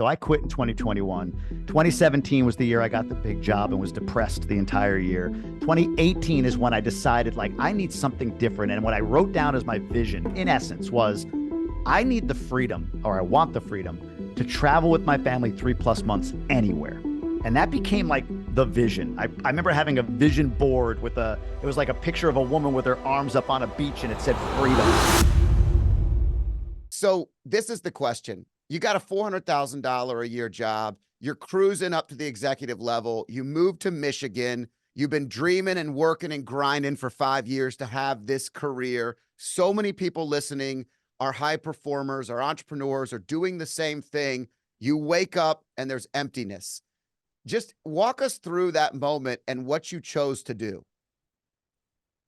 So I quit in 2021. 2017 was the year I got the big job and was depressed the entire year. 2018 is when I decided, like, I need something different. And what I wrote down as my vision, in essence, was I need the freedom, or I want the freedom, to travel with my family 3+ months anywhere. And that became like the vision. I remember having a vision board with it was like a picture of a woman with her arms up on a beach and it said freedom. So this is the question. You got a $400,000 a year job. You're cruising up to the executive level. You moved to Michigan. You've been dreaming and working and grinding for 5 years to have this career. So many people listening are high performers, are entrepreneurs, are doing the same thing. You wake up and there's emptiness. Just walk us through that moment and what you chose to do.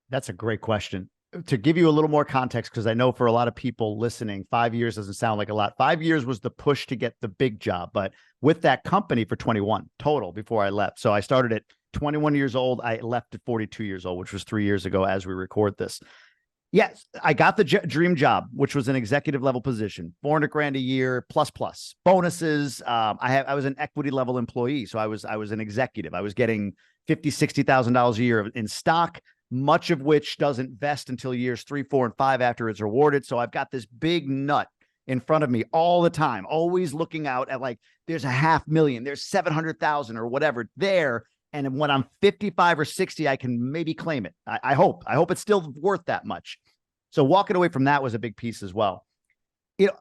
That's a great question. To give you a little more context, because I know for a lot of people listening, 5 years doesn't sound like a lot. 5 years was the push to get the big job, but with that company for 21 total before I left. So I started at 21 years old. I left at 42 years old, which was 3 years ago as we record this. Yes, I got the dream job, which was an executive level position, 400 grand a year, plus bonuses. I was an equity level employee. So I was an executive. I was getting $50,000-$60,000 a year in stock, much of which doesn't vest until years 3, 4, and 5 after it's rewarded. So I've got this big nut in front of me all the time, always looking out at, like, there's $500,000, there's 700,000 or whatever there. And when I'm 55 or 60, I can maybe claim it. I hope it's still worth that much. So walking away from that was a big piece as well.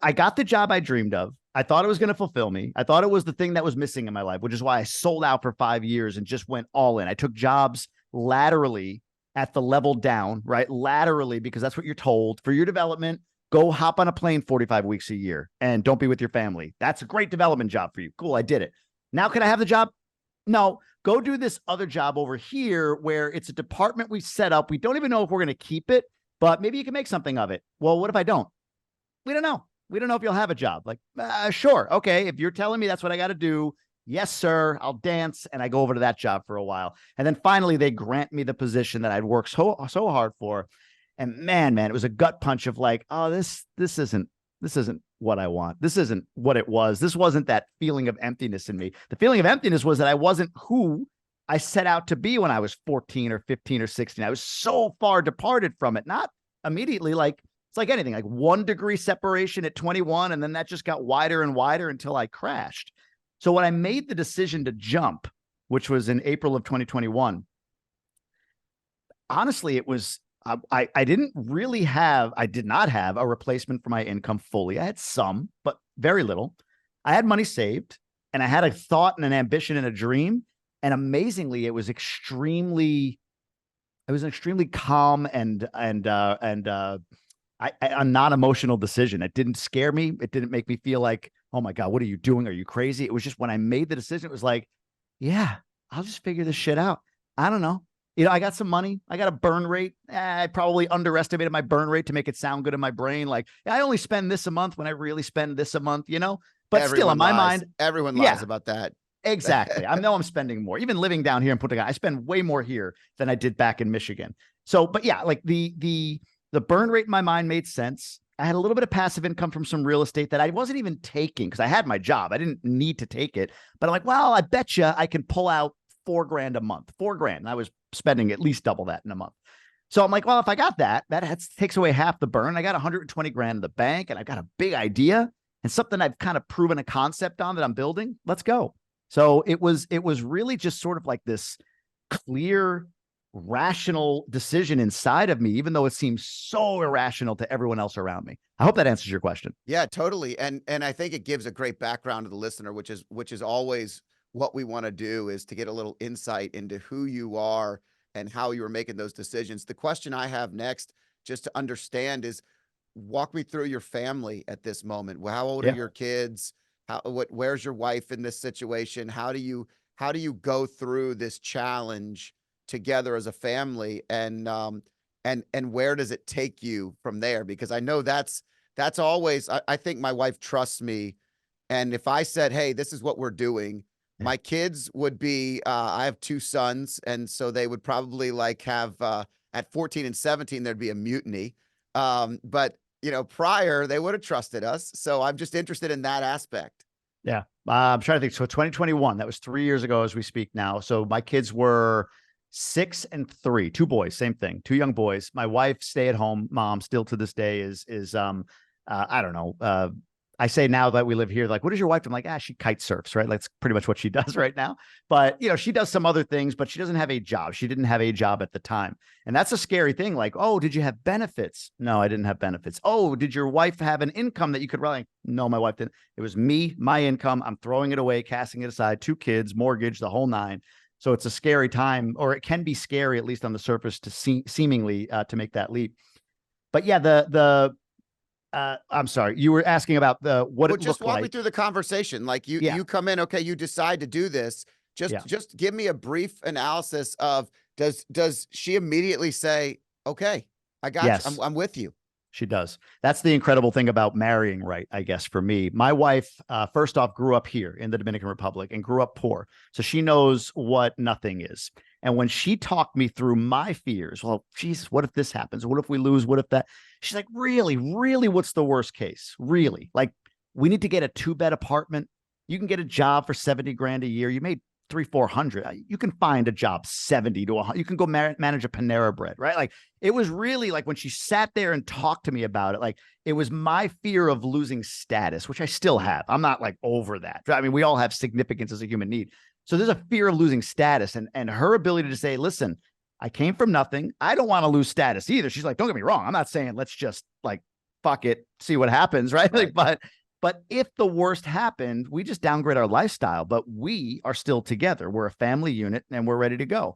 I got the job I dreamed of. I thought it was going to fulfill me. I thought it was the thing that was missing in my life, which is why I sold out for 5 years and just went all in. I took jobs laterally at the level down, right? Laterally, because that's what you're told for your development. Go hop on a plane 45 weeks a year and don't be with your family. That's a great development job for you. Cool. I did it. Now, can I have the job? No, go do this other job over here where it's a department we set up. We don't even know if we're going to keep it, but maybe you can make something of it. Well, what if I don't? We don't know. We don't know if you'll have a job. Like, sure. Okay. If you're telling me that's what I got to do, yes, sir, I'll dance. And I go over to that job for a while. And then finally they grant me the position that I'd worked so hard for. And man, it was a gut punch of like, oh, this isn't what I want. This isn't what it was. This wasn't that feeling of emptiness in me. The feeling of emptiness was that I wasn't who I set out to be when I was 14 or 15 or 16. I was so far departed from it. Not immediately, like, it's like anything, like 1 degree separation at 21. And then that just got wider and wider until I crashed. So when I made the decision to jump, which was in April of 2021, honestly, it was, I did not have a replacement for my income fully. I had some, but very little. I had money saved and I had a thought and an ambition and a dream. And amazingly, it was an extremely calm and a non-emotional decision. It didn't scare me. It didn't make me feel like, oh my God, what are you doing? Are you crazy? It was just when I made the decision, it was like, yeah, I'll just figure this shit out. I don't know. I got some money. I got a burn rate. I probably underestimated my burn rate to make it sound good in my brain. Like, I only spend this a month when I really spend this a month, but Everyone still in my lies. mind, Everyone lies about that. Exactly. I know I'm spending more. Even living down here in Punta Cana, I spend way more here than I did back in Michigan. So, but yeah, like the burn rate in my mind made sense. I had a little bit of passive income from some real estate that I wasn't even taking because I had my job. I didn't need to take it, but I'm like, well, I bet you I can pull out $4,000 a month, $4,000. And I was spending at least double that in a month. So I'm like, well, if I got that takes away half the burn. I got 120 grand in the bank and I've got a big idea and something I've kind of proven a concept on that I'm building. Let's go. So it was really just sort of like this clear, rational decision inside of me, even though it seems so irrational to everyone else around me. I hope that answers your question. Yeah, totally. And I think it gives a great background to the listener, which is always what we want to do, is to get a little insight into who you are and how you were making those decisions. The question I have next, just to understand, is walk me through your family at this moment. Well, how old are your kids? Where's your wife in this situation? How do you go through this challenge together as a family, and where does it take you from there? Because I know that's always, I think my wife trusts me. And if I said, hey, this is what we're doing, my kids would be, I have 2 sons. And so they would probably like have, at 14 and 17, there'd be a mutiny. But prior, they would have trusted us. So I'm just interested in that aspect. Yeah. I'm trying to think. So 2021, that was 3 years ago as we speak now. So my kids were 6 and 3, two boys, same thing, two young boys. My wife, stay at home mom, still to this day I don't know. I say now that we live here, like, what is your wife? I'm like, she kite surfs, right? That's pretty much what she does right now. But, she does some other things, but she doesn't have a job. She didn't have a job at the time. And that's a scary thing. Like, oh, did you have benefits? No, I didn't have benefits. Oh, did your wife have an income that you could rely on? No, my wife didn't. It was me, my income. I'm throwing it away, casting it aside, 2 kids, mortgage, the whole nine. So it's a scary time, or it can be scary, at least on the surface, to seemingly to make that leap. But yeah, I'm sorry, you were asking about what Well, it just looked walk me like. through the conversation. Like Yeah, you come in, okay, you decide to do this. yeah, Just give me a brief analysis of, does she immediately say, okay, I got you. yes. I'm with you. She does. That's the incredible thing about marrying right, I guess, for me. My wife, first off, grew up here in the Dominican Republic and grew up poor. So she knows what nothing is. And when she talked me through my fears, well, Jesus, what if this happens? What if we lose? What if that? She's like, really, really, what's the worst case? Really? Like, we need to get a 2-bed apartment. You can get a job for 70 grand a year. You made 300-400. You can find a job 70 to 100. You can go manage a Panera Bread, right? Like, it was really like when she sat there and talked to me about it, like it was my fear of losing status, which I still have. I'm not like over that. I mean, we all have significance as a human need. So there's a fear of losing status, and her ability to say, listen, I came from nothing. I don't want to lose status either. She's like, don't get me wrong. I'm not saying let's just like, fuck it, see what happens. Right. Right. Like, but if the worst happened, we just downgrade our lifestyle, but we are still together. We're a family unit and we're ready to go.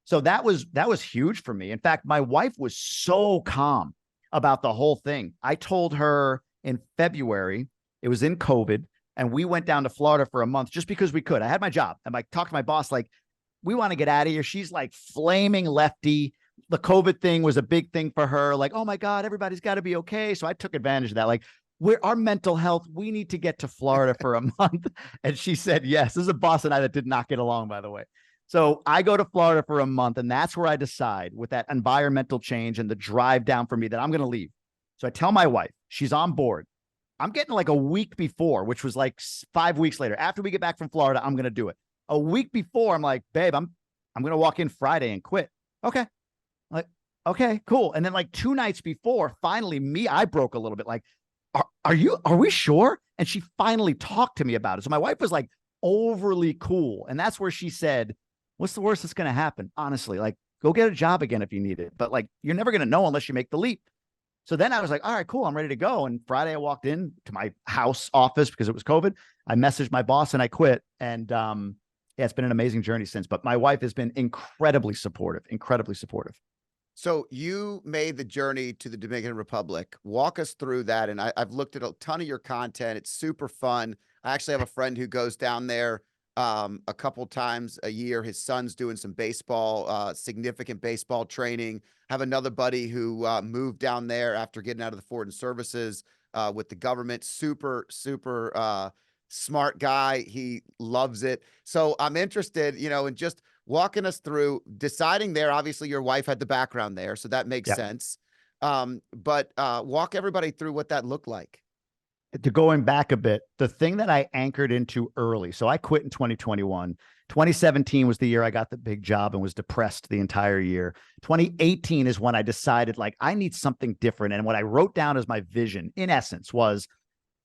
So that was huge for me. In fact, my wife was so calm about the whole thing. I told her in February, it was in COVID, and we went down to Florida for a month just because we could. I had my job. And I talked to my boss, like, we want to get out of here. She's like flaming lefty. The COVID thing was a big thing for her. Like, oh my God, everybody's got to be okay. So I took advantage of that. Like, our mental health, we need to get to Florida for a month. And she said, yes. This is a boss and I that did not get along, by the way. So I go to Florida for a month, and that's where I decide, with that environmental change and the drive down for me, that I'm going to leave. So I tell my wife, she's on board. I'm getting like a week before, which was like 5 weeks later. After we get back from Florida, I'm going to do it. A week before, I'm like, babe, I'm going to walk in Friday and quit. Okay. I'm like, okay, cool. And then like 2 nights before, finally I broke a little bit. Like, are we sure? And she finally talked to me about it. So my wife was like overly cool. And that's where she said, what's the worst that's going to happen? Honestly, like, go get a job again if you need it. But like, you're never going to know unless you make the leap. So then I was like, all right, cool. I'm ready to go. And Friday I walked in to my house office because it was COVID. I messaged my boss and I quit. And yeah, it's been an amazing journey since. But my wife has been incredibly supportive, incredibly supportive. So you made the journey to the Dominican Republic. Walk us through that. And I've looked at a ton of your content. It's super fun. I actually have a friend who goes down there a couple times a year. His son's doing some baseball, significant baseball training. Have another buddy who moved down there after getting out of the foreign services with the government. Super, super smart guy. He loves it. So I'm interested, in just walking us through deciding there. Obviously, your wife had the background there, so that makes Yep. sense. But walk everybody through what that looked like. To going back a bit, the thing that I anchored into early, so I quit in 2021. 2017 was the year I got the big job and was depressed the entire year. 2018 is when I decided, like, I need something different. And what I wrote down as my vision, in essence, was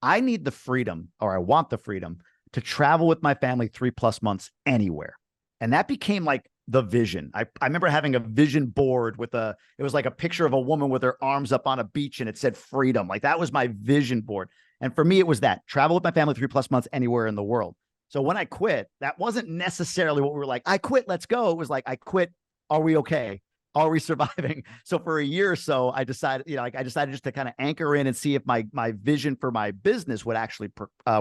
I need the freedom, or I want the freedom, to travel with my family 3+ months anywhere. And that became like the vision. I remember having a vision board it was like a picture of a woman with her arms up on a beach and it said freedom. Like, that was my vision board. And for me, it was that travel with my family 3+ months anywhere in the world. So when I quit, that wasn't necessarily what we were like, I quit, let's go. It was like, I quit. Are we okay? Are we surviving? So for a year or so, I decided, I decided just to kind of anchor in and see if my vision for my business would actually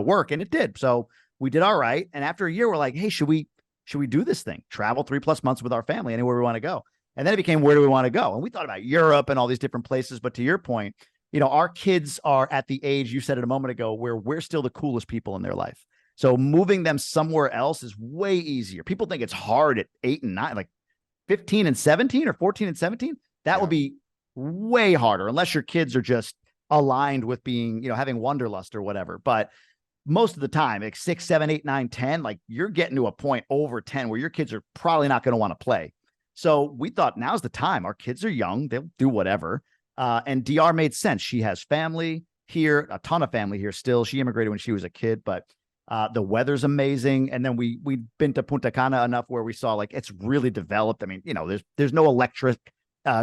work. And it did. So we did all right. And after a year, we're like, hey, should we do this thing? Travel 3+ months with our family anywhere we want to go. And then it became, where do we want to go? And we thought about Europe and all these different places. But to your point, our kids are at the age, you said it a moment ago, where we're still the coolest people in their life. So moving them somewhere else is way easier. People think it's hard at 8 and 9, like 15 and 17 or 14 and 17. That will be way harder unless your kids are just aligned with being, having wanderlust or whatever. But most of the time, like 6, 7, 8, 9, 10, like you're getting to a point over 10 where your kids are probably not going to want to play. So we thought now's the time. Our kids are young, they'll do whatever. And DR made sense. She has family here, a ton of family here still. She immigrated when she was a kid, but the weather's amazing. And then we'd been to Punta Cana enough where we saw like it's really developed. I mean, there's no electric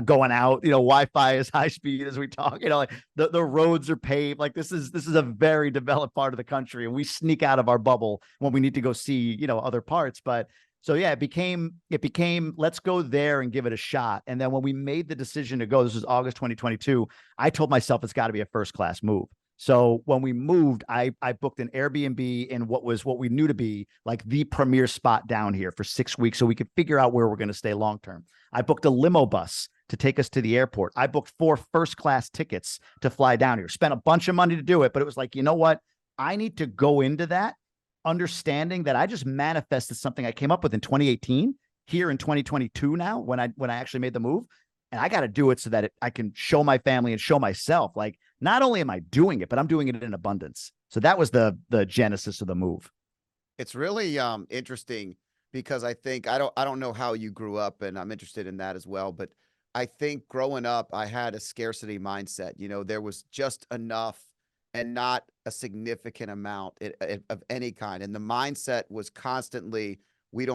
going out, Wi-Fi is high speed as we talk, like the roads are paved. Like this is a very developed part of the country, and we sneak out of our bubble when we need to go see, other parts. But so yeah, it became let's go there and give it a shot. And then when we made the decision to go, this was August 2022, I told myself it's got to be a first class move. So when we moved, I booked an Airbnb in what we knew to be like the premier spot down here for 6 weeks so we could figure out where we're going to stay long term. I booked a limo bus to take us to the airport. I booked 4 first class tickets to fly down here. Spent a bunch of money to do it, but it was like, you know what? I need to go into that understanding that I just manifested something I came up with in 2018 here in 2022 now when I actually made the move. And I got to do it so that I can show my family and show myself, like, not only am I doing it, but I'm doing it in abundance. So that was the genesis of the move. It's really interesting because I think I don't know how you grew up, and I'm interested in that as well. But I think growing up, I had a scarcity mindset. There was just enough and not a significant amount of any kind. And the mindset was constantly, we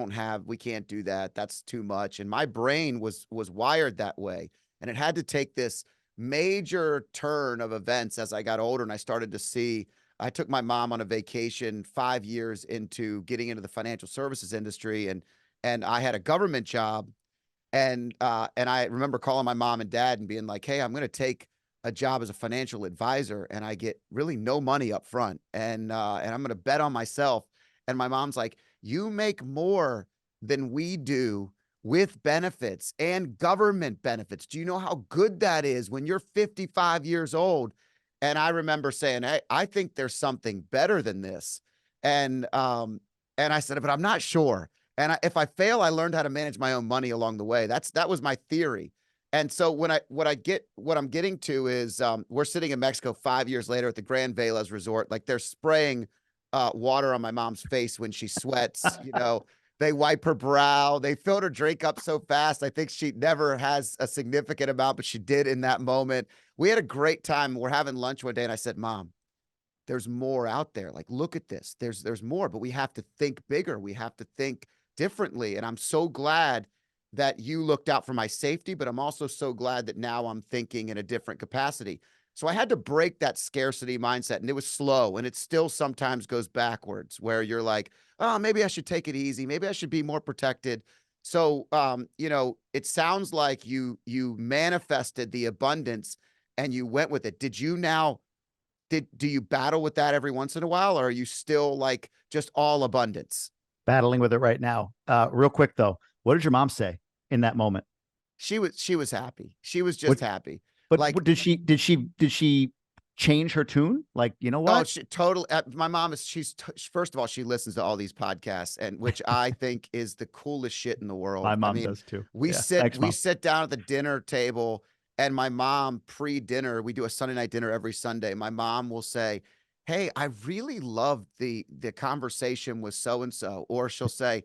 can't do that. That's too much. And my brain was wired that way. And it had to take this major turn of events as I got older and I started to see. I took my mom on a vacation 5 years into getting into the financial services industry, and I had a government job, and I remember calling my mom and dad and being like, "Hey, I'm going to take a job as a financial advisor, and I get really no money up front, and I'm going to bet on myself." And my mom's like, "You make more than we do with benefits and government benefits. Do you know how good that is when you're 55 years old?" And I remember saying, "Hey, I think there's something better than this." And I said, "But I'm not sure." And if I fail, I learned how to manage my own money along the way. That was my theory. And so what I'm getting to is we're sitting in Mexico 5 years later at the Grand Velas Resort. Like they're spraying water on my mom's face when she sweats. They wipe her brow. They filled her drink up so fast. I think she never has a significant amount, but she did in that moment. We had a great time. We're having lunch one day, and I said, "Mom, there's more out there. Like, look at this. There's more, but we have to think bigger. We have to think differently." And I'm so glad that you looked out for my safety, but I'm also so glad that now I'm thinking in a different capacity. So I had to break that scarcity mindset, and it was slow, and it still sometimes goes backwards where you're like, "Oh, maybe I should take it easy. Maybe I should be more protected." So, it sounds like you manifested the abundance and you went with it. Do you battle with that every once in a while, or are you still like just all abundance? Battling with it right now. Real quick though, what did your mom say in that moment? She was happy. She was What, just happy. but Like, did she change her tune? Like, you know oh, what? she totally. My mom is. First of all, she listens to all these podcasts, and which I think is the coolest shit in the My world. I mom mean, does too. we Yeah. sit Thanks, we mom. sit down at the dinner table, and my mom pre-dinner. We do a Sunday night dinner every Sunday. My mom will say, "Hey, I really loved the conversation with so and so," or she'll say,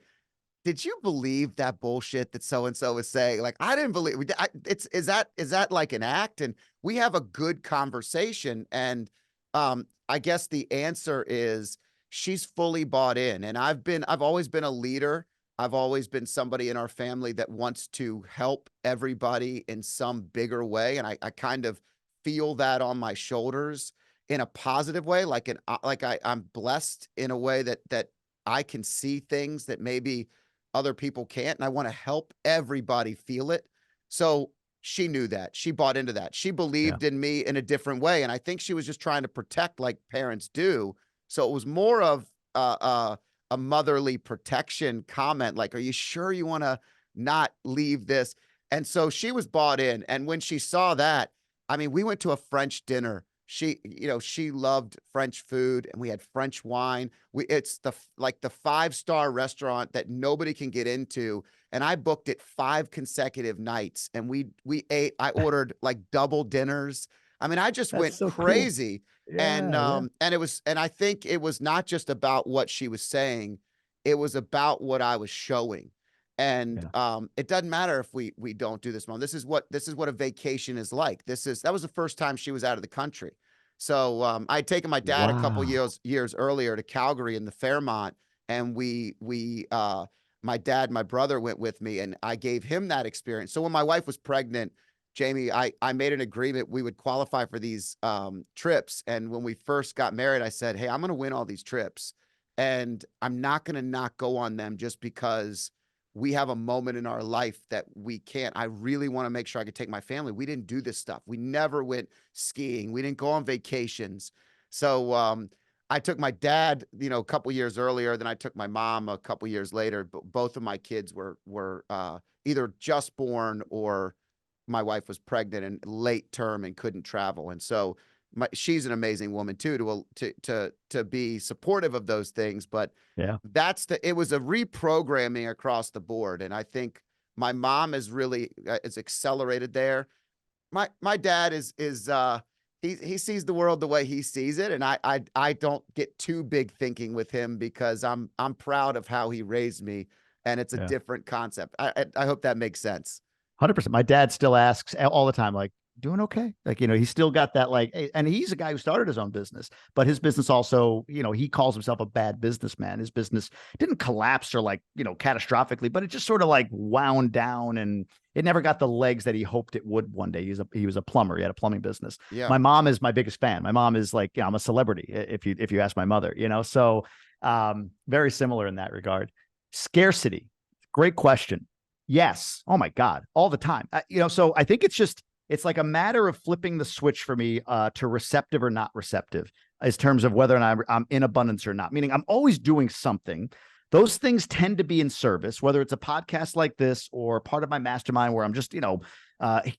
"Did you believe that bullshit that so and so was saying?" Like, I didn't believe. Is that like an act? And we have a good conversation, and I guess the answer is she's fully bought in. And I've always been a leader. I've always been somebody in our family that wants to help everybody in some bigger way, and I kind of feel that on my shoulders in a positive way, I'm blessed in a way that I can see things that maybe other people can't, and I want to help everybody feel it. So she knew that. She bought into that. She Yeah. believed in me in a different way, and I think she was just trying to protect like parents do. So it was more of a motherly protection comment, like, "Are you sure you want to not leave this?" And so she was bought in. And when she saw that, I mean, we went to a French dinner. She loved French food, and we had French wine. It's the 5-star restaurant that nobody can get into. And I booked it 5 consecutive nights, and we ate. I ordered like double dinners. I mean, I just That's went so cool. crazy. Yeah. And it was, and I think it was not just about what she was saying, it was about what I was showing. And Yeah. it doesn't matter if we don't do this, Mom. This is what a vacation is like. That was the first time she was out of the country. So I'd taken my dad a couple Wow. years earlier to Calgary in the Fairmont, and my dad, my brother went with me, and I gave him that experience. So when my wife was pregnant, Jamie, I made an agreement we would qualify for these trips. And when we first got married, I said, hey, I'm going to win all these trips, and I'm not going to not go on them just because we have a moment in our life that we can't. I really want to make sure I could take my family. We didn't do this stuff. We never went skiing. We didn't go on vacations. So I took my dad, a couple years earlier. Then I took my mom a couple years later. But both of my kids were either just born, or my wife was pregnant and late term and couldn't travel. And so she's an amazing woman too, to be supportive of those things. But Yeah. it was a reprogramming across the board. And I think my mom is really is accelerated there. My dad he sees the world the way he sees it. And I don't get too big thinking with him, because I'm proud of how he raised me, and it's a Yeah. different concept. I hope that makes sense. 100%. My dad still asks all the time, like, doing okay? Like, he's still got that, like, and he's a guy who started his own business, but his business also, he calls himself a bad businessman. His business didn't collapse or like, catastrophically, but it just sort of like wound down, and it never got the legs that he hoped it would one day. He was a plumber. He had a plumbing business. Yeah. My mom is my biggest fan. My mom is like, I'm a celebrity. If you ask my mother, so very similar in that regard. Scarcity. Great question. Yes. Oh my God. All the time. So I think it's like a matter of flipping the switch for me to receptive or not receptive, as terms of whether or not I'm in abundance or not, meaning I'm always doing something. Those things tend to be in service, whether it's a podcast like this or part of my mastermind where I'm just,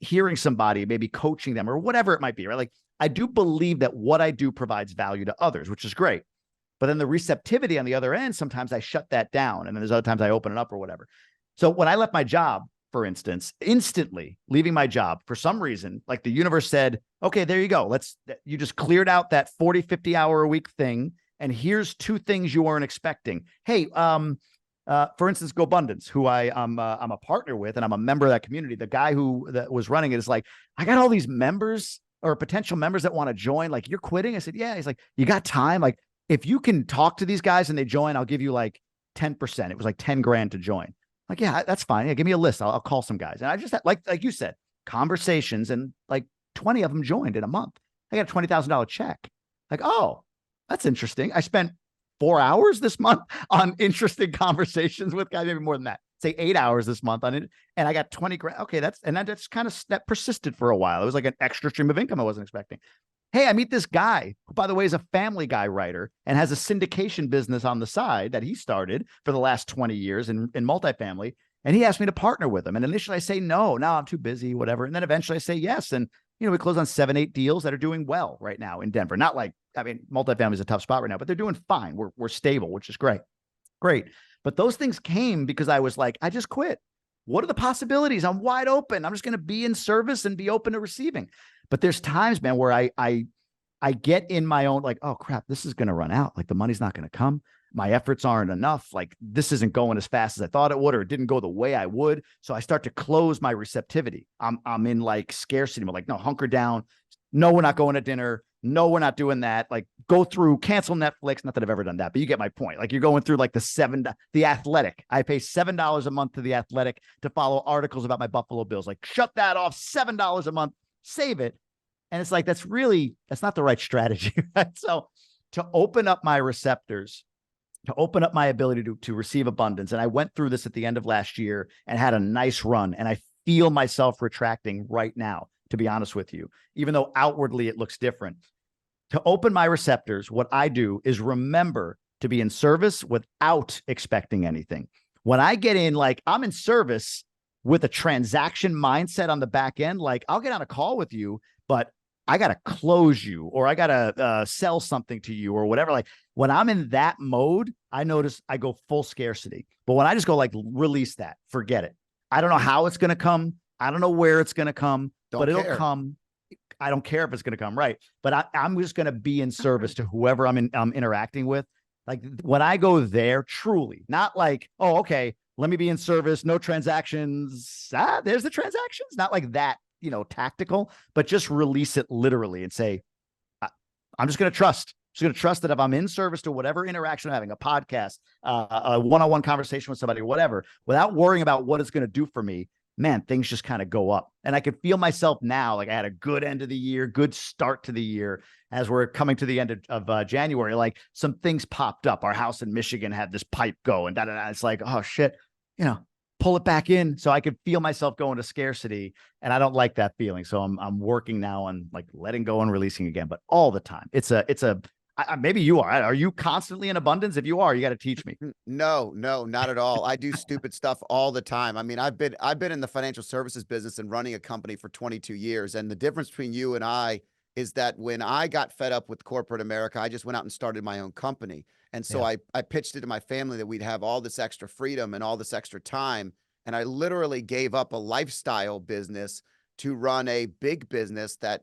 hearing somebody, maybe coaching them or whatever it might be, right? Like, I do believe that what I do provides value to others, which is great. But then the receptivity on the other end, sometimes I shut that down, and then there's other times I open it up or whatever. So when I left my job, for instance, instantly leaving my job for some reason, like the universe said, okay, there you go. You just cleared out that 40, 50 hour a week thing. And here's two things you weren't expecting. Hey, for instance, GoBundance, who I'm a partner with, and I'm a member of that community. The guy that was running it is like, I got all these members or potential members that want to join. Like, you're quitting? I said, yeah. He's like, you got time? Like, if you can talk to these guys and they join, I'll give you like 10%. It was like 10 grand to join. Like, yeah, that's fine. Yeah, give me a list. I'll call some guys. And I just had, like you said, conversations, and like 20 of them joined in a month. I got a $20,000 check. Like, oh, that's interesting. I spent 4 hours this month on interesting conversations with guys, maybe more than that. Say 8 hours this month on it, and I got 20 grand. Okay, that's kind of that persisted for a while. It was like an extra stream of income I wasn't expecting. Hey, I meet this guy who, by the way, is a Family Guy writer and has a syndication business on the side that he started for the last 20 years in multifamily. And he asked me to partner with him. And initially I say, no, I'm too busy, whatever. And then eventually I say yes. And, we close on 7, 8 deals that are doing well right now in Denver. Not like, multifamily is a tough spot right now, but they're doing fine. We're stable, which is great. Great. But those things came because I was like, I just quit. What are the possibilities? I'm wide open. I'm just going to be in service and be open to receiving. But there's times, man, where I get in my own, like, oh crap, this is going to run out. Like, the money's not going to come. My efforts aren't enough. Like, this isn't going as fast as I thought it would, or it didn't go the way I would. So I start to close my receptivity. I'm in like scarcity. I'm like, no, hunker down. No, we're not going to dinner. No, we're not doing that. Like, go through, cancel Netflix. Not that I've ever done that, but you get my point. Like, you're going through like the Athletic. I pay $7 a month to the Athletic to follow articles about my Buffalo Bills. Like, shut that off. $7 a month, save it. And it's like, that's not the right strategy. Right? So to open up my receptors, to open up my ability to receive abundance. And I went through this at the end of last year and had a nice run. And I feel myself retracting right now, to be honest with you, even though outwardly it looks different. To open my receptors, what I do is remember to be in service without expecting anything. When I get in, like, I'm in service with a transaction mindset on the back end, like, I'll get on a call with you, but I got to close you, or I got to sell something to you, or whatever. Like, when I'm in that mode, I notice I go full scarcity. But when I just go like, release that, forget it. I don't know how it's going to come. I don't know where it's going to come, but it'll come. I don't care if it's going to come right, but I'm just going to be in service to whoever I'm interacting with. Like when I go there, truly, not like, oh, okay, let me be in service, no transactions. There's the transactions, not like that, tactical, but just release it literally and say, I'm just going to trust. Just going to trust that if I'm in service to whatever interaction I'm having, a podcast, a one-on-one conversation with somebody, whatever, without worrying about what it's going to do for me, man, things just kind of go up. And I can feel myself now, like I had a good end of the year, good start to the year. As we're coming to the end of January, like some things popped up. Our house in Michigan had this pipe go and da-da-da. It's like, oh shit, pull it back in. So I could feel myself going to scarcity, and I don't like that feeling. So I'm working now on like letting go and releasing again, but all the time. Maybe you are. Are you constantly in abundance? If you are, you got to teach me. No, not at all. I do stupid stuff all the time. I mean, I've been in the financial services business and running a company for 22 years. And the difference between you and I is that when I got fed up with corporate America, I just went out and started my own company. And so I pitched it to my family that we'd have all this extra freedom and all this extra time. And I literally gave up a lifestyle business to run a big business that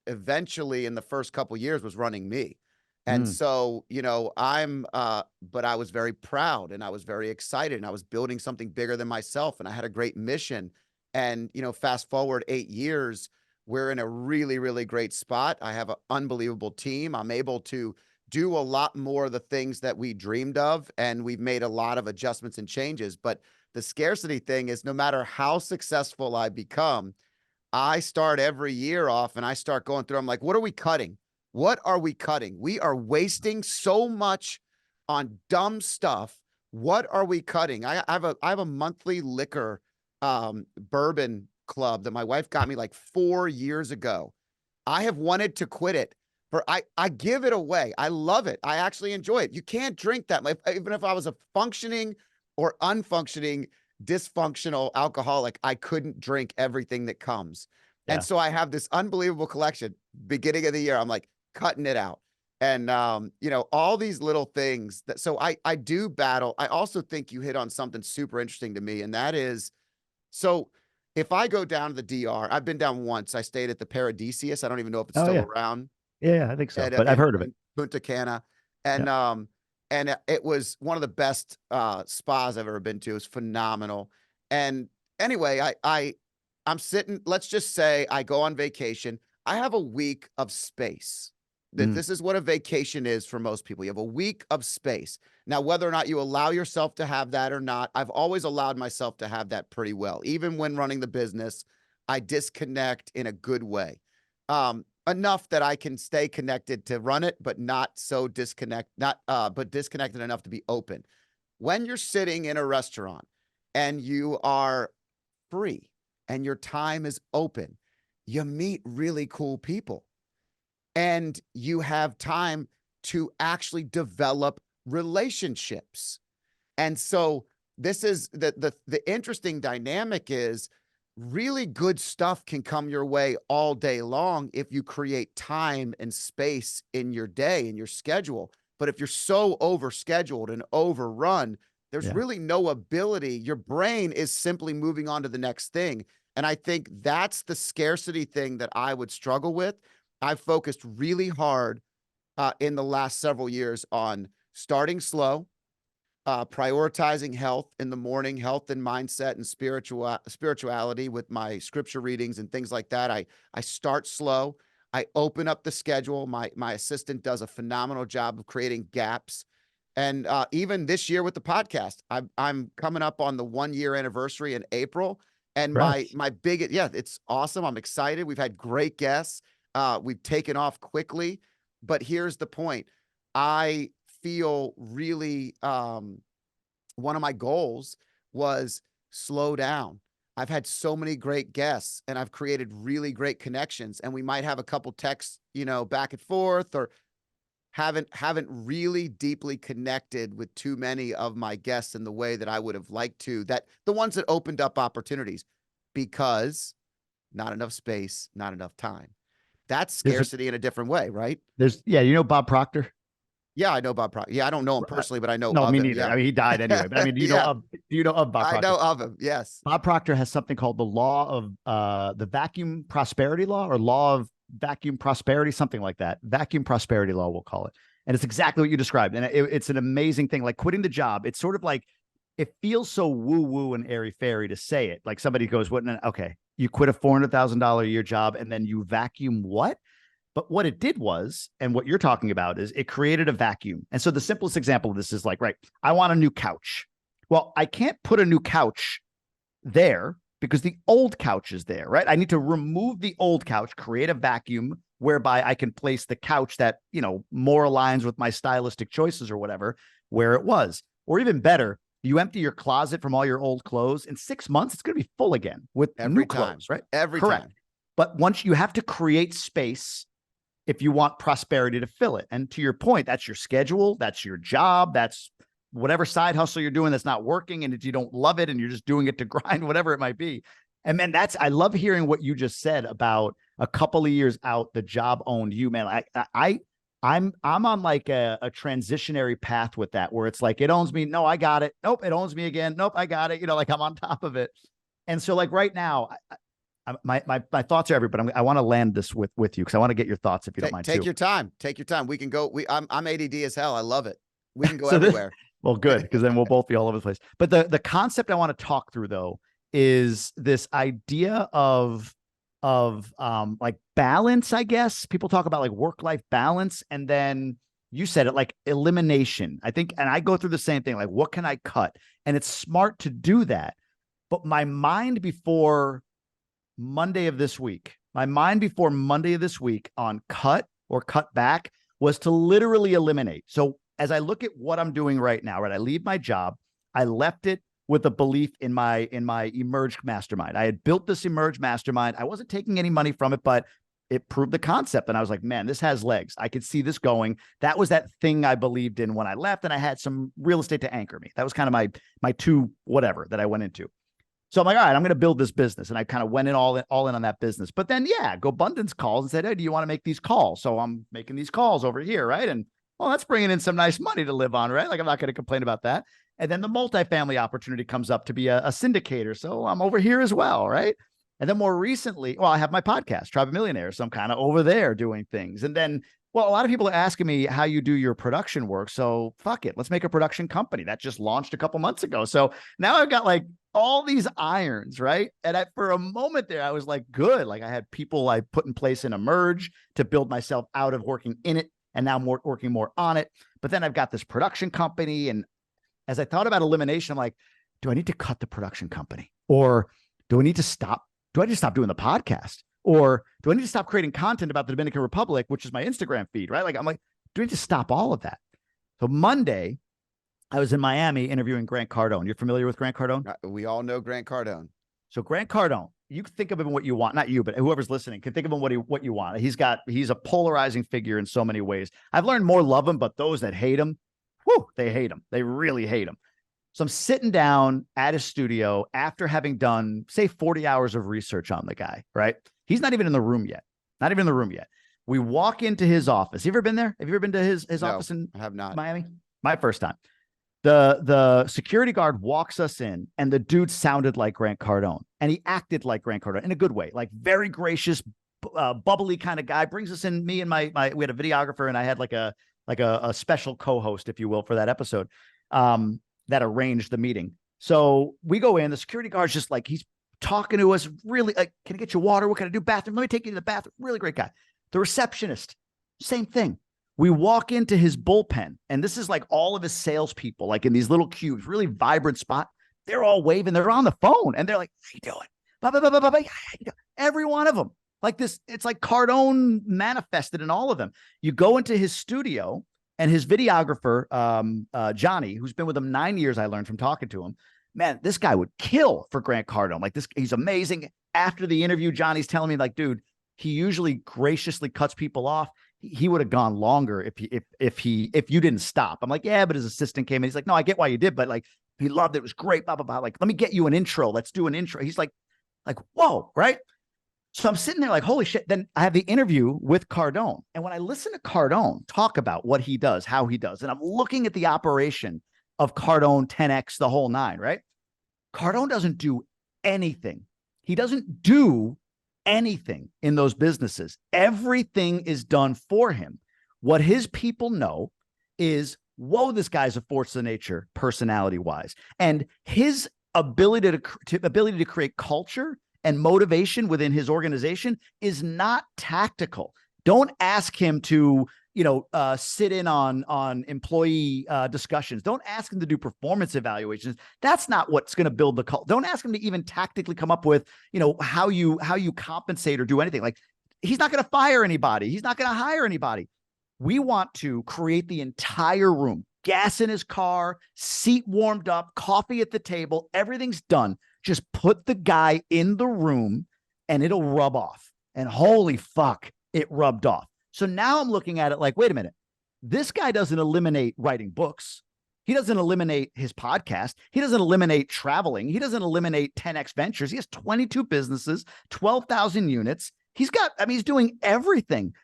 eventually in the first couple of years was running me. And so, but I was very proud and I was very excited and I was building something bigger than myself and I had a great mission. And, fast forward 8 years, we're in a really, really great spot. I have an unbelievable team. I'm able to do a lot more of the things that we dreamed of, and we've made a lot of adjustments and changes. But the scarcity thing is no matter how successful I become, I start every year off and I start going through, I'm like, what are we cutting? What are we cutting? We are wasting so much on dumb stuff. What are we cutting? I have a monthly liquor bourbon club that my wife got me like 4 years ago. I have wanted to quit it, but I give it away. I love it. I actually enjoy it. You can't drink that much. Even if I was a functioning or unfunctioning dysfunctional alcoholic, I couldn't drink everything that comes. Yeah. And so I have this unbelievable collection. Beginning of the year, I'm like cutting it out. And, all these little things that, so I do battle. I also think you hit on something super interesting to me. And that is, so if I go down to the DR, I've been down once. I stayed at the Paradisius. I don't even know if it's still around. Yeah, I think so. But I've heard of it. Punta Cana. And it was one of the best spas I've ever been to. It was phenomenal. And anyway, I'm sitting, let's just say I go on vacation. I have a week of space. This is what a vacation is for most people. You have a week of space. Now, whether or not you allow yourself to have that or not, I've always allowed myself to have that pretty well. Even when running the business, I disconnect in a good way. Enough that I can stay connected to run it, but not so but disconnected enough to be open. When you're sitting in a restaurant and you are free and your time is open, you meet really cool people. And you have time to actually develop relationships. And so this is the interesting dynamic is really good stuff can come your way all day long if you create time and space in your day, in your schedule. But if you're so overscheduled and overrun, there's really no ability. Your brain is simply moving on to the next thing. And I think that's the scarcity thing that I would struggle with. I've focused really hard in the last several years on starting slow, prioritizing health in the morning, health and mindset and spirituality with my scripture readings and things like that. I start slow. I open up the schedule. My assistant does a phenomenal job of creating gaps. And even this year with the podcast, I'm coming up on the 1-year anniversary in April. And my big, it's awesome. I'm excited. We've had great guests. We've taken off quickly, but here's the point. I feel really, one of my goals was slow down. I've had so many great guests and I've created really great connections, and we might have a couple texts, back and forth, or haven't really deeply connected with too many of my guests in the way that I would have liked to, that the ones that opened up opportunities, because not enough space, not enough time. That's scarcity in a different way, right? Bob Proctor? Yeah, I know Bob Proctor. Yeah, I don't know him personally, but I know of me him. Neither. Yeah. I mean, he died anyway. But I mean, do you know of Bob Proctor? I know of him, yes. Bob Proctor has something called the law of the vacuum prosperity law, or law of vacuum prosperity, something like that. Vacuum prosperity law, we'll call it. And it's exactly what you described. And it's an amazing thing. Like quitting the job, it's sort of like, it feels so woo-woo and airy-fairy to say it. Like somebody goes, "What? Okay, you quit a $400,000 a year job and then you vacuum what?" But what it did was, and what you're talking about is it created a vacuum. And so the simplest example of this is like, right, I want a new couch. Well, I can't put a new couch there because the old couch is there, right? I need to remove the old couch, create a vacuum whereby I can place the couch that, more aligns with my stylistic choices or whatever, where it was. Or even better, you empty your closet from all your old clothes. In 6 months, it's going to be full again with new clothes, right? Every Correct. time. But once you have to create space if you want prosperity to fill it. And to your point, that's your schedule, that's your job, that's whatever side hustle you're doing that's not working. And if you don't love it and you're just doing it to grind, whatever it might be. And man, I love hearing what you just said about a couple of years out, the job owned you, man. I'm on like a transitionary path with that, where it's like, it owns me. No, I got it. Nope. It owns me again. Nope. I got it. Like I'm on top of it. And so like right now, my thoughts are everywhere, but I want to land this with you, because I want to get your thoughts if you don't mind. Take your time. Take your time. We can go. I'm ADD as hell. I love it. We can go everywhere. Well, good, because then we'll both be all over the place. But the concept I want to talk through though is this idea of like balance, I guess. People talk about like work-life balance, and then you said it, like elimination. I think, and I go through the same thing, like what can I cut? And it's smart to do that. But my mind before Monday of this week on cut or cut back was to literally eliminate. So as I look at what I'm doing right now, right, I leave my job. I left it with a belief in my Emerge mastermind. I had built this Emerge mastermind. I wasn't taking any money from it, but it proved the concept. And I was like, man, this has legs. I could see this going. That was that thing I believed in when I left, and I had some real estate to anchor me. That was kind of my two whatever that I went into. So I'm like, all right, I'm going to build this business. And I kind of went all in on that business. But then, GoBundance calls and said, hey, do you want to make these calls? So I'm making these calls over here, right? And well, that's bringing in some nice money to live on, right? Like I'm not going to complain about that. And then the multifamily opportunity comes up to be a syndicator. So I'm over here as well, right? And then more recently, I have my podcast, Tribe of Millionaires. So I'm kind of over there doing things. And then, a lot of people are asking me how you do your production work. So fuck it. Let's make a production company that just launched a couple months ago. So now I've got like all these irons, right? And for a moment there, I was like, good. Like I had people I put in place in Emerge to build myself out of working in it, and now working more on it. But then I've got this production company. And as I thought about elimination, I'm like, do I need to cut the production company? Or do I need to stop? Do I just stop doing the podcast? Or do I need to stop creating content about the Dominican Republic, which is my Instagram feed, right? Like, I'm like, do I need to stop all of that? So Monday, I was in Miami interviewing Grant Cardone. You're familiar with Grant Cardone? We all know Grant Cardone. So Grant Cardone, you can think of him what you want. Not you, but whoever's listening can think of him what you want. He's a polarizing figure in so many ways. I've learned more love him, but those that hate him, they hate him. They really hate him. So I'm sitting down at his studio after having done, say, 40 hours of research on the guy, right? He's not even in the room yet. We walk into his office. You ever been there? Have you ever been to his office in I have not. Miami? My first time. The security guard walks us in, and the dude sounded like Grant Cardone, and he acted like Grant Cardone in a good way, like very gracious, bubbly kind of guy. Brings us in, me and we had a videographer, and I had like a special co-host, if you will, for that episode, that arranged the meeting. So we go in, the security guard's just like, he's talking to us, really like, can I get you water? What can I do? Bathroom? Let me take you to the bathroom. Really great guy. The receptionist, same thing. We walk into his bullpen, and this is like all of his salespeople, like in these little cubes, really vibrant spot. They're all waving. They're on the phone, and they're like, how you doing? Blah, blah, blah, blah, blah. Every one of them. Like this, it's like Cardone manifested in all of them. You go into his studio, and his videographer, Johnny, who's been with him 9 years, I learned from talking to him, man, this guy would kill for Grant Cardone. Like this, he's amazing. After the interview, Johnny's telling me, like, dude, he usually graciously cuts people off. He would have gone longer if you didn't stop. I'm like, yeah, but his assistant came in. He's like, no, I get why you did, but like, he loved it. It was great. Blah, blah, blah. Like, let me get you an intro. Let's do an intro. He's like, whoa, right? So I'm sitting there like, holy shit. Then I have the interview with Cardone. And when I listen to Cardone talk about what he does, how he does, and I'm looking at the operation of Cardone 10X, the whole nine, right? Cardone doesn't do anything. He doesn't do anything in those businesses. Everything is done for him. What his people know is, whoa, this guy's a force of nature, personality wise. And his ability to create culture and motivation within his organization is not tactical. Don't ask him to, sit in on employee discussions. Don't ask him to do performance evaluations. That's not what's going to build the culture. Don't ask him to even tactically come up with, how you compensate or do anything. Like, he's not going to fire anybody. He's not going to hire anybody. We want to create the entire room, gas in his car, seat warmed up, coffee at the table, everything's done. Just put the guy in the room and it'll rub off. And holy fuck, it rubbed off. So now I'm looking at it like, wait a minute, this guy doesn't eliminate writing books. He doesn't eliminate his podcast. He doesn't eliminate traveling. He doesn't eliminate 10X Ventures. He has 22 businesses, 12,000 units. He's doing everything.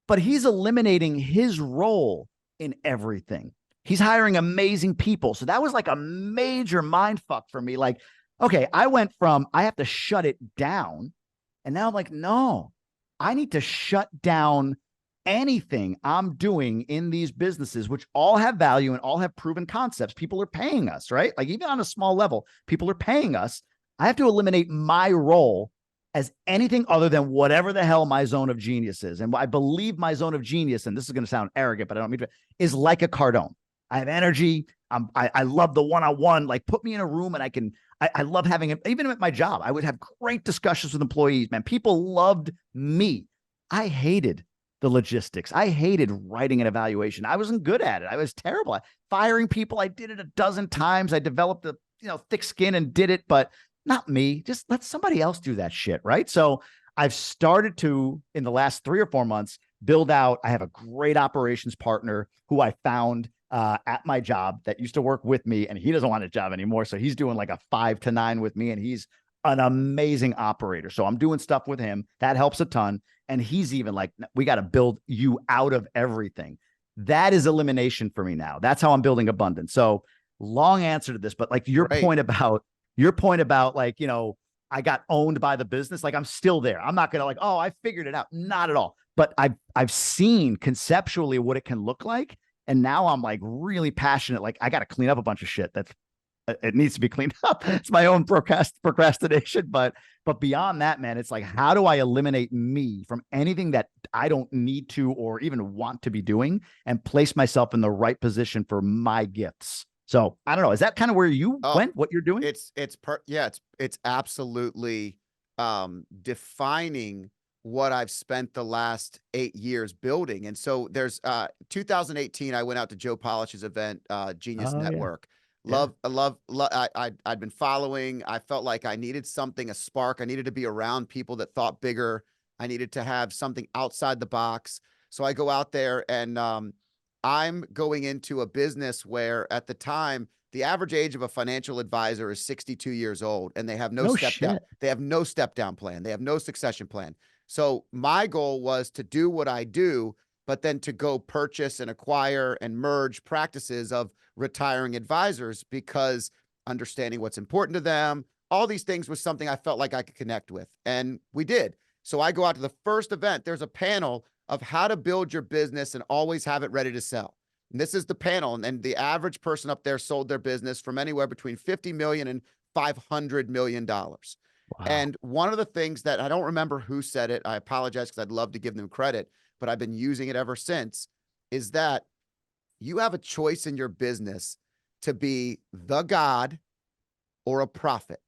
But he's eliminating his role in everything. He's hiring amazing people. So that was like a major mind fuck for me. Like, okay, I went from, I have to shut it down. And now I'm like, no, I need to shut down anything I'm doing in these businesses, which all have value and all have proven concepts. People are paying us, right? Like, even on a small level, people are paying us. I have to eliminate my role as anything other than whatever the hell my zone of genius is. And I believe my zone of genius, and this is going to sound arrogant, but I don't mean to, is like a Cardone. I have energy. I love the one-on-one. Like, put me in a room and I love having it. Even at my job, I would have great discussions with employees, man. People loved me. I hated the logistics. I hated writing an evaluation. I wasn't good at it. I was terrible at firing people. I did it a dozen times. I developed a thick skin and did it, but not me. Just let somebody else do that shit, right? So I've started to, in the last 3 or 4 months, build out. I have a great operations partner who I found at my job that used to work with me, and he doesn't want a job anymore. So he's doing like a 5 to 9 with me, and he's an amazing operator. So I'm doing stuff with him. That helps a ton. And he's even like, we got to build you out of everything. That is elimination for me now. That's how I'm building abundance. So long answer to this, but like your point about like, I got owned by the business. Like, I'm still there. I'm not going to like, oh, I figured it out. Not at all. But I've seen conceptually what it can look like. And now I'm like really passionate. Like, I got to clean up a bunch of shit it needs to be cleaned up. It's my own procrastination. But beyond that, man, it's like, how do I eliminate me from anything that I don't need to or even want to be doing and place myself in the right position for my gifts? So I don't know. Is that kind of where you went, what you're doing? It's absolutely defining what I've spent the last 8 years building. And so there's 2018, I went out to Joe Polish's event, Genius Network. Yeah. I'd been following. I felt like I needed something, a spark. I needed to be around people that thought bigger. I needed to have something outside the box. So I go out there and I'm going into a business where at the time, the average age of a financial advisor is 62 years old, and they have no step down. They have no step down plan. They have no succession plan. So my goal was to do what I do, but then to go purchase and acquire and merge practices of retiring advisors, because understanding what's important to them, all these things was something I felt like I could connect with. And we did. So I go out to the first event. There's a panel of how to build your business and always have it ready to sell. And this is the panel. And the average person up there sold their business from anywhere between 50 million and $500 million. Wow. And one of the things that I don't remember who said it, I apologize because I'd love to give them credit, but I've been using it ever since, is that you have a choice in your business to be the God or a prophet.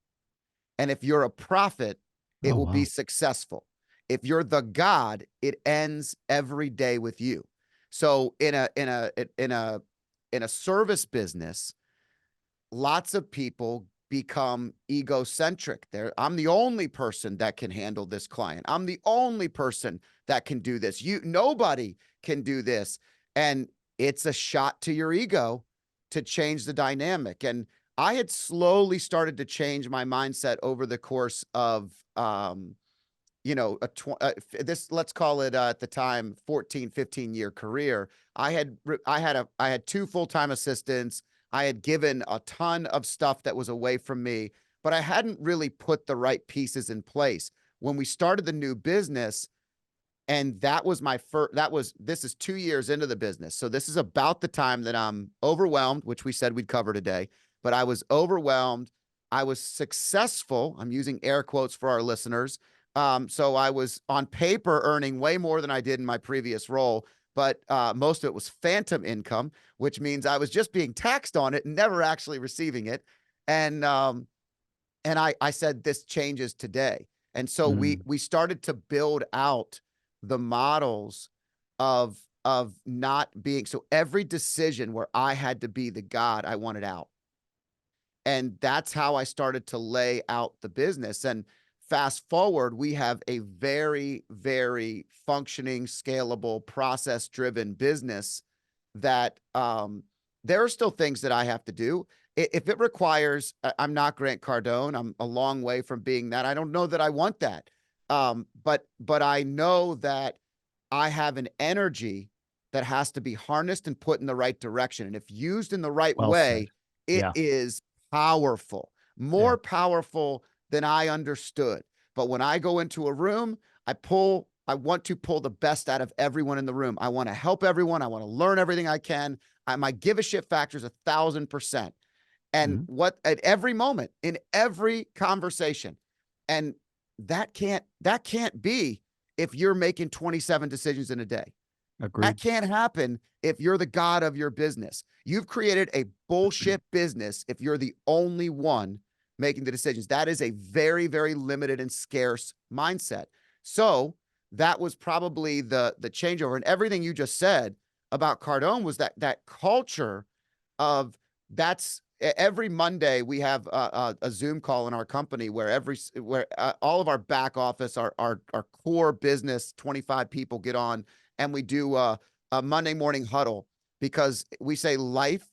And if you're a prophet, it will be successful. If you're the God, it ends every day with you. So in a service business, lots of people become egocentric. I'm the only person that can handle this client. I'm the only person that can do this. Nobody can do this. And it's a shot to your ego to change the dynamic. And I had slowly started to change my mindset over the course of, let's call it at the time, 14, 15 year career. I had 2 full-time assistants. I had given a ton of stuff that was away from me, but I hadn't really put the right pieces in place. when we started the new business, and that was my first, this is 2 years into the business. So this is about the time that I'm overwhelmed, which we said we'd cover today, but I was overwhelmed. I was successful. I'm using air quotes for our listeners. So I was on paper earning way more than I did in my previous role, but most of it was phantom income, which means I was just being taxed on it and never actually receiving it. And I said, this changes today. And so we started to build out the models of not being, so every decision where I had to be the God, I wanted out. And that's how I started to lay out the business. And fast forward, we have a very, very functioning, scalable, process-driven business that there are still things that I have to do. If it requires, I'm not Grant Cardone. I'm a long way from being that. I don't know that I want that. But I know that I have an energy that has to be harnessed and put in the right direction. And if used in the right Well said. way, it is powerful, more powerful than I understood. But when I go into a room, I want to pull the best out of everyone in the room. I want to help everyone. I want to learn everything I can. My give a shit factor is 1,000%. And what at every moment in every conversation. And that can't be if you're making 27 decisions in a day. Agreed. That can't happen if you're the God of your business. You've created a bullshit business if you're the only one making the decisions. That is a very, very limited and scarce mindset. So that was probably the changeover. And everything you just said about Cardone was that culture of every Monday we have a Zoom call in our company where all of our back office, our core business, 25 people get on, and we do a Monday morning huddle, because we say life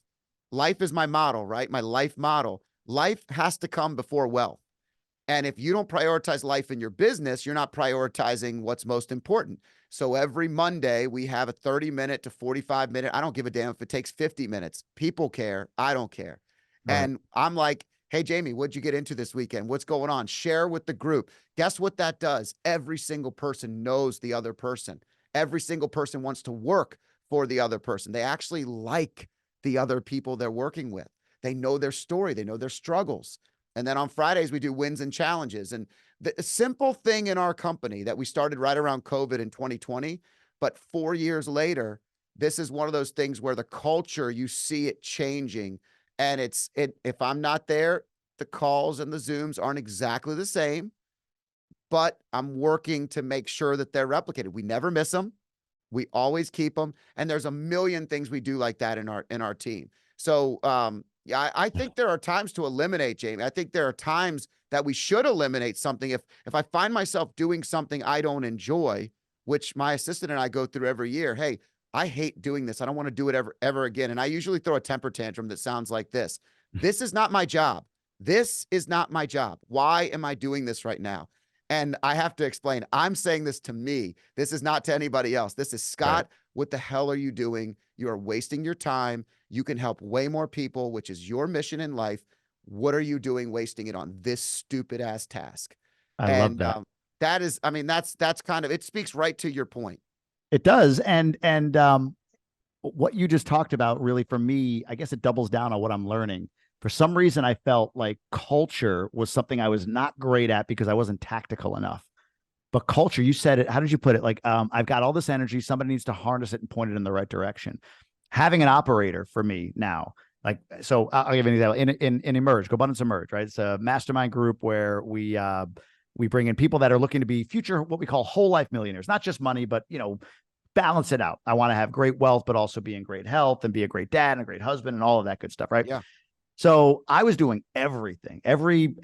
is my model, right? My life model. Life has to come before wealth. And if you don't prioritize life in your business, you're not prioritizing what's most important. So every Monday we have a 30-minute to 45-minute. I don't give a damn if it takes 50 minutes. People care. I don't care. Right. And I'm like, hey, Jamie, what'd you get into this weekend? What's going on? Share with the group. Guess what that does? Every single person knows the other person. Every single person wants to work for the other person. They actually like the other people they're working with. They know their story. They know their struggles. And then on Fridays, we do wins and challenges. And the simple thing in our company that we started right around COVID in 2020, but 4 years later, this is one of those things where the culture, you see it changing. And if I'm not there, the calls and the Zooms aren't exactly the same, but I'm working to make sure that they're replicated. We never miss them. We always keep them. And there's a million things we do like that in our team. So, yeah, I think there are times to eliminate, Jamie. I think there are times that we should eliminate something. If I find myself doing something I don't enjoy, which my assistant and I go through every year, hey, I hate doing this. I don't want to do it ever again. And I usually throw a temper tantrum that sounds like this. This is not my job. This is not my job. Why am I doing this right now? And I have to explain, I'm saying this to me. This is not to anybody else. This is Scott. Right. What the hell are you doing? You are wasting your time. You can help way more people, which is your mission in life. What are you doing wasting it on this stupid ass task? I love that. That is, I mean, that's kind of, it speaks right to your point. It does. And what you just talked about, really, for me, I guess it doubles down on what I'm learning. For some reason, I felt like culture was something I was not great at because I wasn't tactical enough. But culture, you said it. How did you put it? Like, I've got all this energy. Somebody needs to harness it and point it in the right direction. Having an operator for me now, like, so I'll give you an example. In Emerge, Go Abundance Emerge, right? It's a mastermind group where we bring in people that are looking to be future, what we call whole life millionaires, not just money, but, balance it out. I want to have great wealth, but also be in great health and be a great dad and a great husband and all of that good stuff, right? Yeah. So I was doing everything, every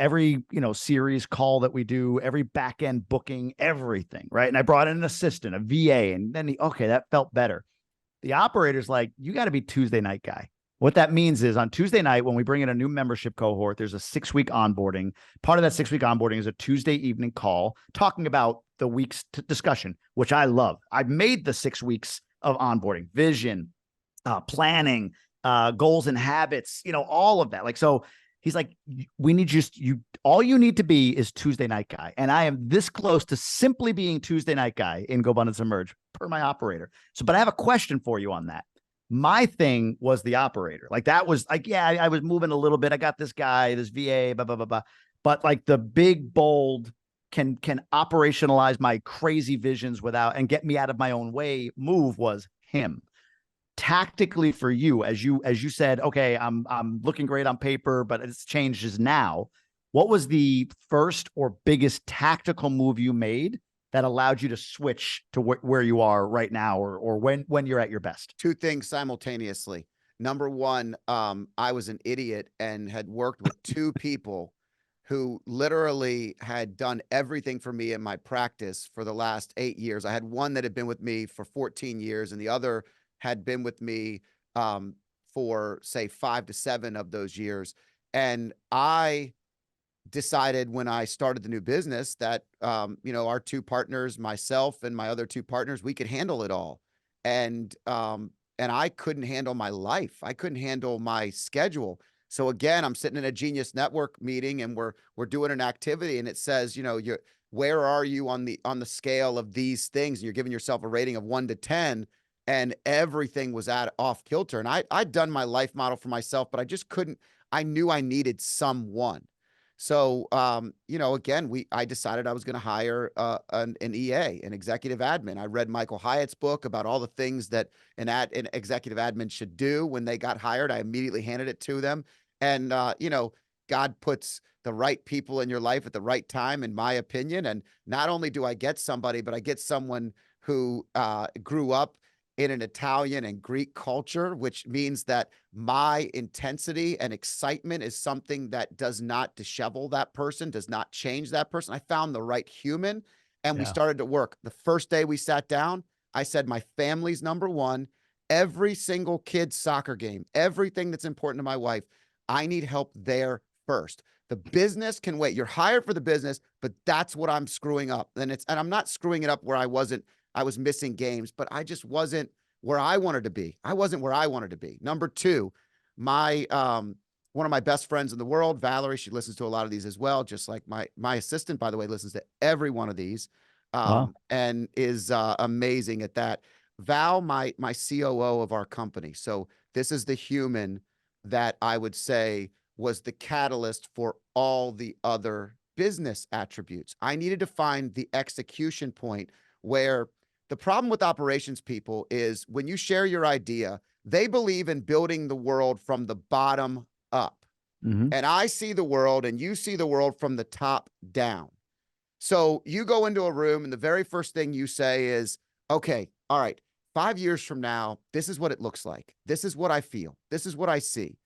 series call that we do, every back end booking, everything, right? And I brought in an assistant, a VA, and then okay, that felt better. The operator's like, you got to be Tuesday night guy. What that means is on Tuesday night, when we bring in a new membership cohort, there's a 6-week onboarding. Part of that 6-week onboarding is a Tuesday evening call talking about the week's discussion, which I love. I've made the 6 weeks of onboarding, vision, planning, goals and habits, all of that. Like, so He's like, we need you, all you need to be is Tuesday night guy. And I am this close to simply being Tuesday night guy in Go Abundance Emerge per my operator. So, but I have a question for you on that. My thing was the operator. Like that was like, yeah, I was moving a little bit. I got this guy, this VA, blah, blah, blah, blah. But like the big, bold, can operationalize my crazy visions without and get me out of my own way move was him. Tactically for you, as you said, okay, I'm looking great on paper, but it's changes now. What was the first or biggest tactical move you made that allowed you to switch to where you are right now, or when you're at your best? Two things simultaneously. Number one, I was an idiot and had worked with two people who literally had done everything for me in my practice for the last 8 years. I had one that had been with me for 14 years, and the other had been with me for, say, 5 to 7 of those years. And I decided when I started the new business that, our two partners, myself and my other two partners, we could handle it all. And I couldn't handle my life. I couldn't handle my schedule. So again, I'm sitting in a Genius Network meeting and we're doing an activity and it says, where are you on the scale of these things? And you're giving yourself a rating of 1 to 10, and everything was off kilter. And I'd done my life model for myself, but I just couldn't. I knew I needed someone. So, again, I decided I was going to hire an EA, an executive admin. I read Michael Hyatt's book about all the things that an executive admin should do when they got hired. I immediately handed it to them. And, God puts the right people in your life at the right time, in my opinion. And not only do I get somebody, but I get someone who grew up in an Italian and Greek culture, which means that my intensity and excitement is something that does not dishevel that person, does not change that person. I found the right human and we Yeah. started to work. The first day we sat down, I said, my family's number one. Every single kid's soccer game, everything that's important to my wife, I need help there first. The business can wait. You're hired for the business, but that's what I'm screwing up. And I'm not screwing it up where I was missing games, but I just wasn't where I wanted to be. I wasn't where I wanted to be. Number two, my one of my best friends in the world, Valerie, she listens to a lot of these as well, just like my assistant, by the way, listens to every one of these, Wow. and is amazing at that. Val, my COO of our company. So this is the human that I would say was the catalyst for all the other business attributes. I needed to find the execution point where the problem with operations people is when you share your idea, they believe in building the world from the bottom up. Mm-hmm. And I see the world and you see the world from the top down. So you go into a room and the very first thing you say is, okay, all right, 5 years from now, this is what it looks like. This is what I feel. This is what I see.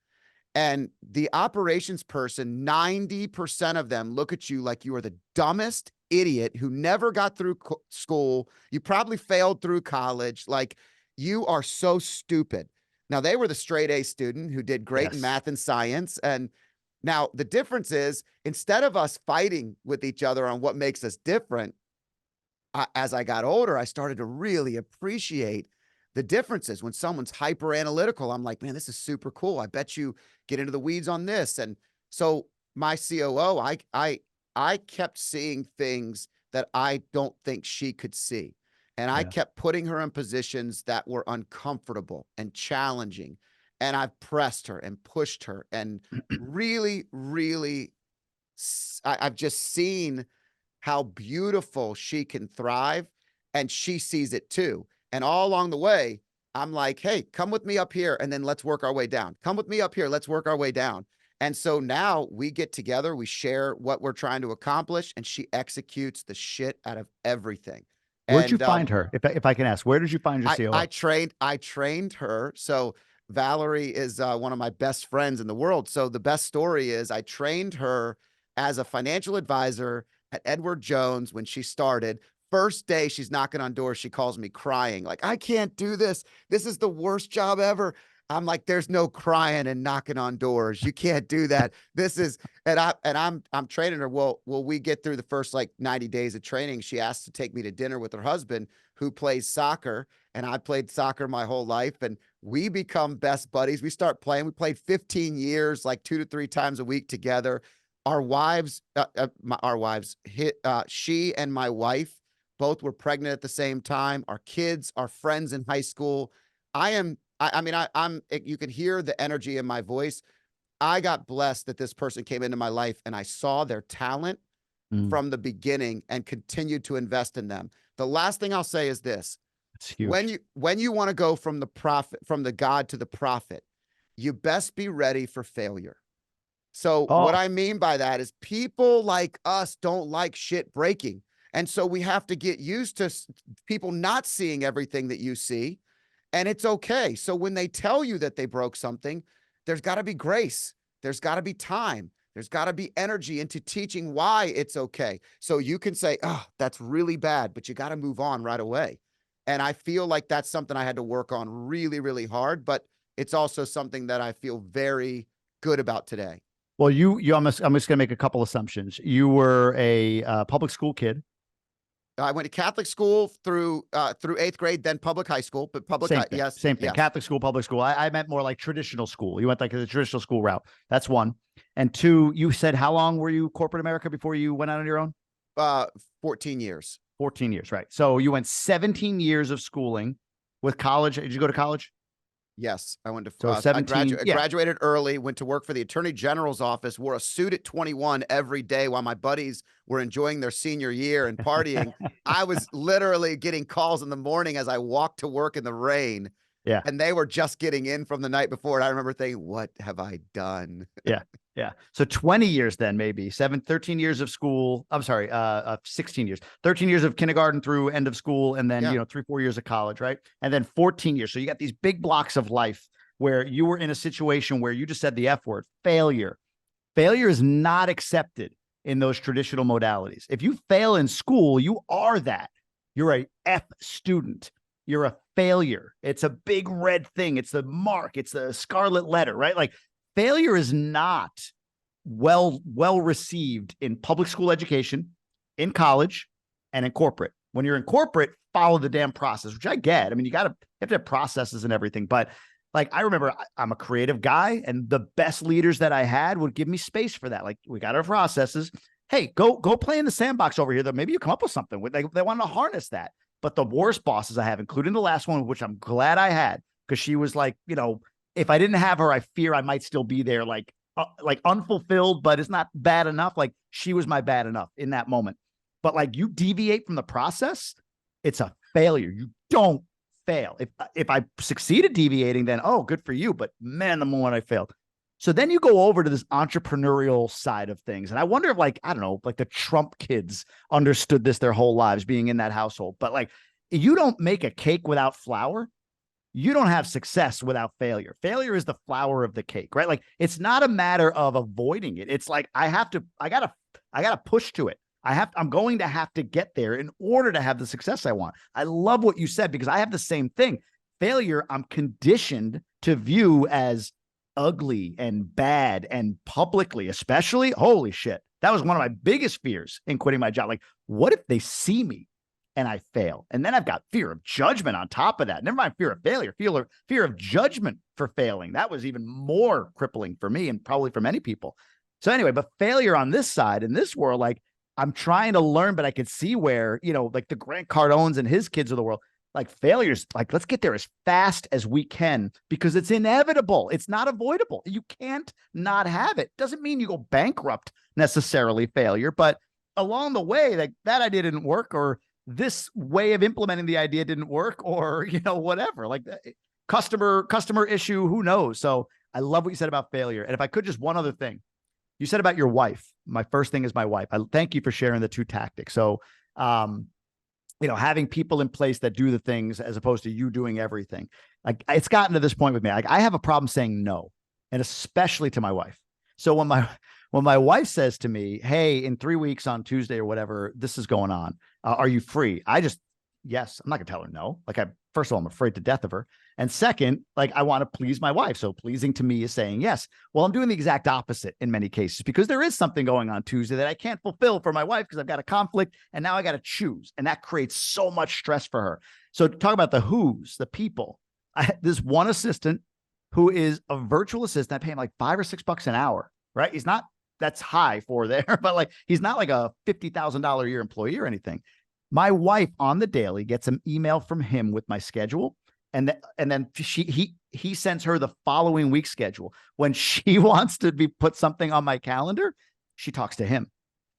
And the operations person, 90% of them look at you like you are the dumbest idiot who never got through school. You probably failed through college. Like, you are so stupid. Now, they were the straight A student who did great in Yes. math and science. And now the difference is, instead of us fighting with each other on what makes us different, as I got older, I started to really appreciate the differences. When someone's hyper analytical, I'm like, man, this is super cool. I bet you get into the weeds on this. And so my COO, I kept seeing things that I don't think she could see. And I Yeah. kept putting her in positions that were uncomfortable and challenging. And I've pressed her and pushed her and really, really, I've just seen how beautiful she can thrive, and she sees it too. And all along the way, I'm like, hey, come with me up here and then let's work our way down. Come with me up here. Let's work our way down. And so now we get together, we share what we're trying to accomplish, and she executes the shit out of everything. Where'd you And find her? If I can ask, where did you find your COO? I trained her. So Valerie is one of my best friends in the world. So the best story is I trained her as a financial advisor at Edward Jones when she started. First day she's knocking on doors, she calls me crying, like, I can't do this. This is the worst job ever. I'm like, there's no crying and knocking on doors. You can't do that. This is, and I'm training her. Well, we get through the first like 90 days of training. She asked to take me to dinner with her husband who plays soccer. And I played soccer my whole life. And We become best buddies. We start playing. We played 15 years, like 2 to 3 times a week together. Our wives, she and my wife both were pregnant at the same time. Our kids, our friends in high school. You can hear the energy in my voice. I got blessed that this person came into my life and I saw their talent from the beginning and continued to invest in them. The last thing I'll say is this. It's huge. When you want to go from the God to the prophet, you best be ready for failure. So what I mean by that is people like us don't like shit breaking. And so we have to get used to people not seeing everything that you see. And it's okay. So when they tell you that they broke something, there's got to be grace. There's got to be time. There's got to be energy into teaching why it's okay. So you can say, oh, that's really bad, but you got to move on right away. And I feel like that's something I had to work on really, really hard, but it's also something that I feel very good about today. Well, I'm just going to make a couple assumptions. You were a public school kid. I went to Catholic school through 8th grade, then public high school, but yes. Same thing. Yes. Catholic school, public school. I meant more like traditional school. You went like the traditional school route. That's one. And two, you said, how long were you corporate America before you went out on your own? 14 years. 14 years, right. So you went 17 years of schooling with college. Did you go to college? Yes, I went to. So 17. I graduated early. Went to work for the Attorney General's office. Wore a suit at 21 every day while my buddies were enjoying their senior year and partying. I was literally getting calls in the morning as I walked to work in the rain. Yeah, and they were just getting in from the night before. And I remember thinking, "What have I done?" Yeah. So 20 years then, maybe 13 years of school. I'm sorry, 16 years, 13 years of kindergarten through end of school. And then, 3-4 years of college, right? And then 14 years. So you got these big blocks of life where you were in a situation where you just said the F word, failure. Failure is not accepted in those traditional modalities. If you fail in school, you are that. You're a F student. You're a failure. It's a big red thing. It's the mark. It's the scarlet letter, right? Like, failure is not well received in public school education, in college, and in corporate. When you're in corporate, follow the damn process, which I get. I mean, you have to have processes and everything. But like, I remember I'm a creative guy, and the best leaders that I had would give me space for that. Like, we got our processes. Hey, go play in the sandbox over here. That maybe you come up with something. They want to harness that. But the worst bosses I have, including the last one, which I'm glad I had, because she was like, if I didn't have her, I fear I might still be there, like unfulfilled, but it's not bad enough. Like, she was my bad enough in that moment. But like, you deviate from the process, it's a failure. You don't fail. If I succeeded deviating, then, oh, good for you. But man, the moment I failed. So then you go over to this entrepreneurial side of things. And I wonder if, like, I don't know, like the Trump kids understood this their whole lives being in that household. But like, you don't make a cake without flour. You don't have success without failure. Failure is the flower of the cake, right? Like, it's not a matter of avoiding it. It's like, I gotta push to it. I'm going to have to get there in order to have the success I want. I love what you said, because I have the same thing. Failure, I'm conditioned to view as ugly and bad, and publicly, especially, holy shit. That was one of my biggest fears in quitting my job. Like, what if they see me and I fail? And then I've got fear of judgment on top of that. Never mind fear of failure, fear of judgment for failing. That was even more crippling for me, and probably for many people. So anyway, but failure on this side, in this world, like, I'm trying to learn, but I could see where, like the Grant Cardones and his kids of the world, like, failures, like, let's get there as fast as we can, because it's inevitable. It's not avoidable. You can't not have it. Doesn't mean you go bankrupt necessarily, failure, but along the way, like, that idea didn't work, or this way of implementing the idea didn't work, or, whatever, like customer issue, who knows? So I love what you said about failure. And if I could, just one other thing you said about your wife. My first thing is my wife. I thank you for sharing the two tactics. So, having people in place that do the things as opposed to you doing everything. Like, it's gotten to this point with me. Like, I have a problem saying no, and especially to my wife. So when my wife says to me, hey, in 3 weeks on Tuesday or whatever, this is going on, are you free? Yes, I'm not gonna tell her no. Like, first of all, I'm afraid to death of her. And second, like, I want to please my wife. So pleasing to me is saying yes. Well, I'm doing the exact opposite in many cases, because there is something going on Tuesday that I can't fulfill for my wife because I've got a conflict, and now I got to choose. And that creates so much stress for her. So talk about the who's, the people. this one assistant who is a virtual assistant. I pay him like $5 or $6 an hour, right? He's not, that's high for there, but like, he's not like a $50,000 a year employee or anything. My wife on the daily gets an email from him with my schedule. And then he sends her the following week's schedule. When she wants to put something on my calendar, she talks to him.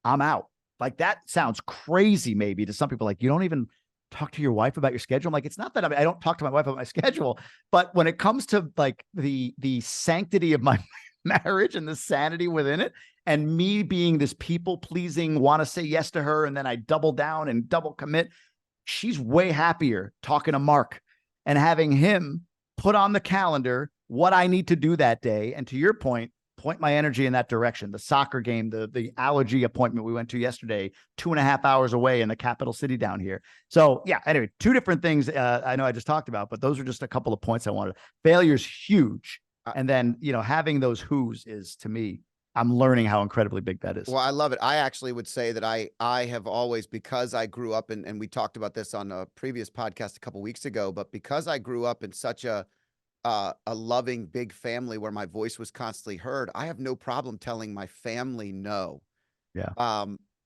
I'm out. Like, that sounds crazy maybe to some people. Like, you don't even talk to your wife about your schedule. I'm like, it's not that I don't talk to my wife about my schedule, but when it comes to like the sanctity of my marriage and the sanity within it, and me being this people pleasing, want to say yes to her, and then I double down and double commit, she's way happier talking to Mark and having him put on the calendar what I need to do that day. And to your point my energy in that direction. The soccer game, the allergy appointment we went to yesterday, 2.5 hours away in the capital city down here. So yeah, anyway, two different things I know I just talked about, but those are just a couple of points I wanted. Failure's huge. And then, having those who's is, to me, I'm learning how incredibly big that is. Well, I love it. I actually would say that I have always, because I grew up and we talked about this on a previous podcast a couple weeks ago, but because I grew up in such a loving big family where my voice was constantly heard, I have no problem telling my family no. Yeah.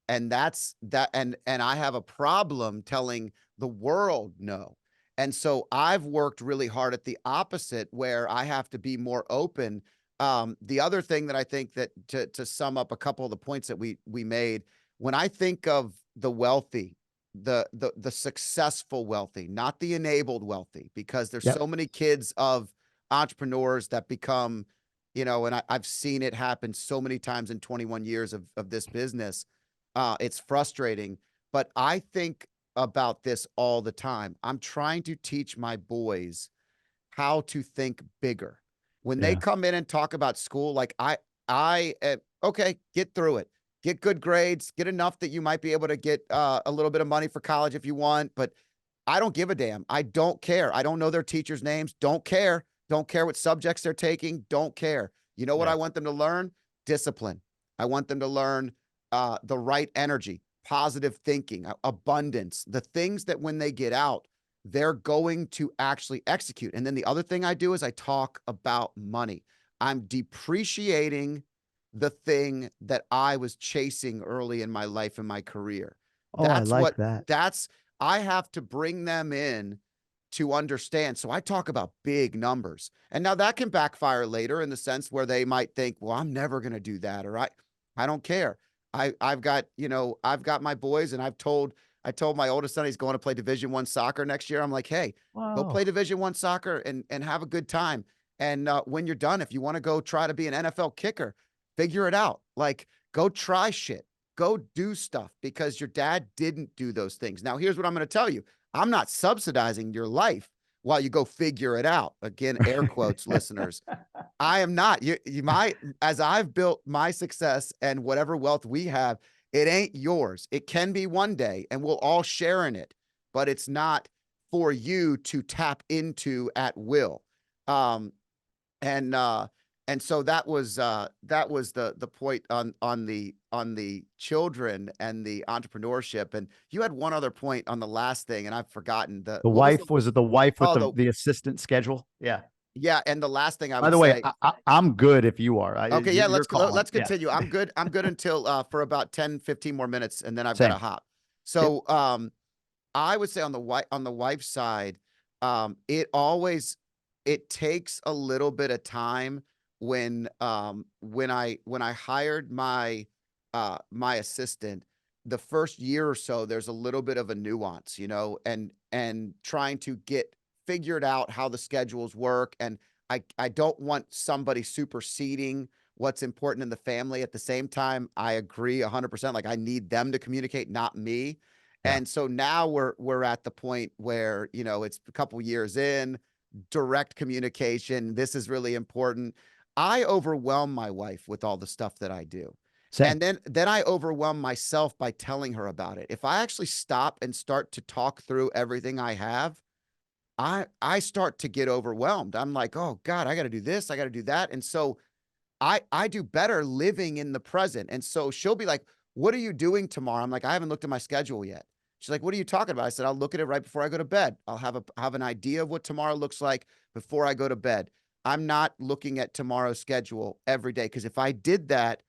And that's that. And I have a problem telling the world no. And so I've worked really hard at the opposite, where I have to be more open. The other thing that I think that to sum up a couple of the points that we made, when I think of the wealthy, the successful wealthy, not the enabled wealthy, because there's so many kids of entrepreneurs that become, and I've seen it happen so many times in 21 years of this business. It's frustrating, but I think about this all the time. I'm trying to teach my boys how to think bigger. When they come in and talk about school, like okay, get through it. Get good grades, get enough that you might be able to get a little bit of money for college if you want, but I don't give a damn. I don't care. I don't know their teachers' names. Don't care. Don't care what subjects they're taking. Don't care. You know what I want them to learn? Discipline. I want them to learn the right energy, positive thinking, abundance, the things that when they get out, they're going to actually execute. And then the other thing I do is I talk about money. I'm depreciating the thing that I was chasing early in my life and my career. Oh, I like that. I have to bring them in to understand. So I talk about big numbers. And now that can backfire later in the sense where they might think, well, I'm never going to do that. Or I don't care. I've got my boys, and I told my oldest son he's going to play Division I soccer next year. I'm like, hey, go play Division I soccer and have a good time. And when you're done, if you want to go try to be an NFL kicker, figure it out. Like, go try shit. Go do stuff, because your dad didn't do those things. Now, here's what I'm going to tell you. I'm not subsidizing your life while you go figure it out. Again, air quotes, listeners. I am not. As I've built my success and whatever wealth we have, it ain't yours. It can be one day, and we'll all share in it, but it's not for you to tap into at will. And so that was the point on the children and the entrepreneurship. And you had one other point on the last thing, and I've forgotten the wife. Was it the wife with the assistant schedule? Yeah. Yeah. And the last thing I would By the way, say, I'm good if you are. Okay. Yeah. Let's continue. Yeah. I'm good until for about 10, 15 more minutes, and then I've got to hop. So I would say on the wife's side, it takes a little bit of time. When I hired my assistant, the first year or so, there's a little bit of a nuance, and trying to get figured out how the schedules work. And I don't want somebody superseding what's important in the family. At the same time, I agree 100%. Like, I need them to communicate, not me. Yeah. And so now we're at the point where, it's a couple years in, direct communication. This is really important. I overwhelm my wife with all the stuff that I do. Same. And then I overwhelm myself by telling her about it. If I actually stop and start to talk through everything I have, I start to get overwhelmed. I'm like, oh God, I got to do this. I got to do that. And so I do better living in the present. And so she'll be like, what are you doing tomorrow? I'm like, I haven't looked at my schedule yet. She's like, what are you talking about? I said, I'll look at it right before I go to bed. I'll have an idea of what tomorrow looks like before I go to bed. I'm not looking at tomorrow's schedule every day, because if I did that,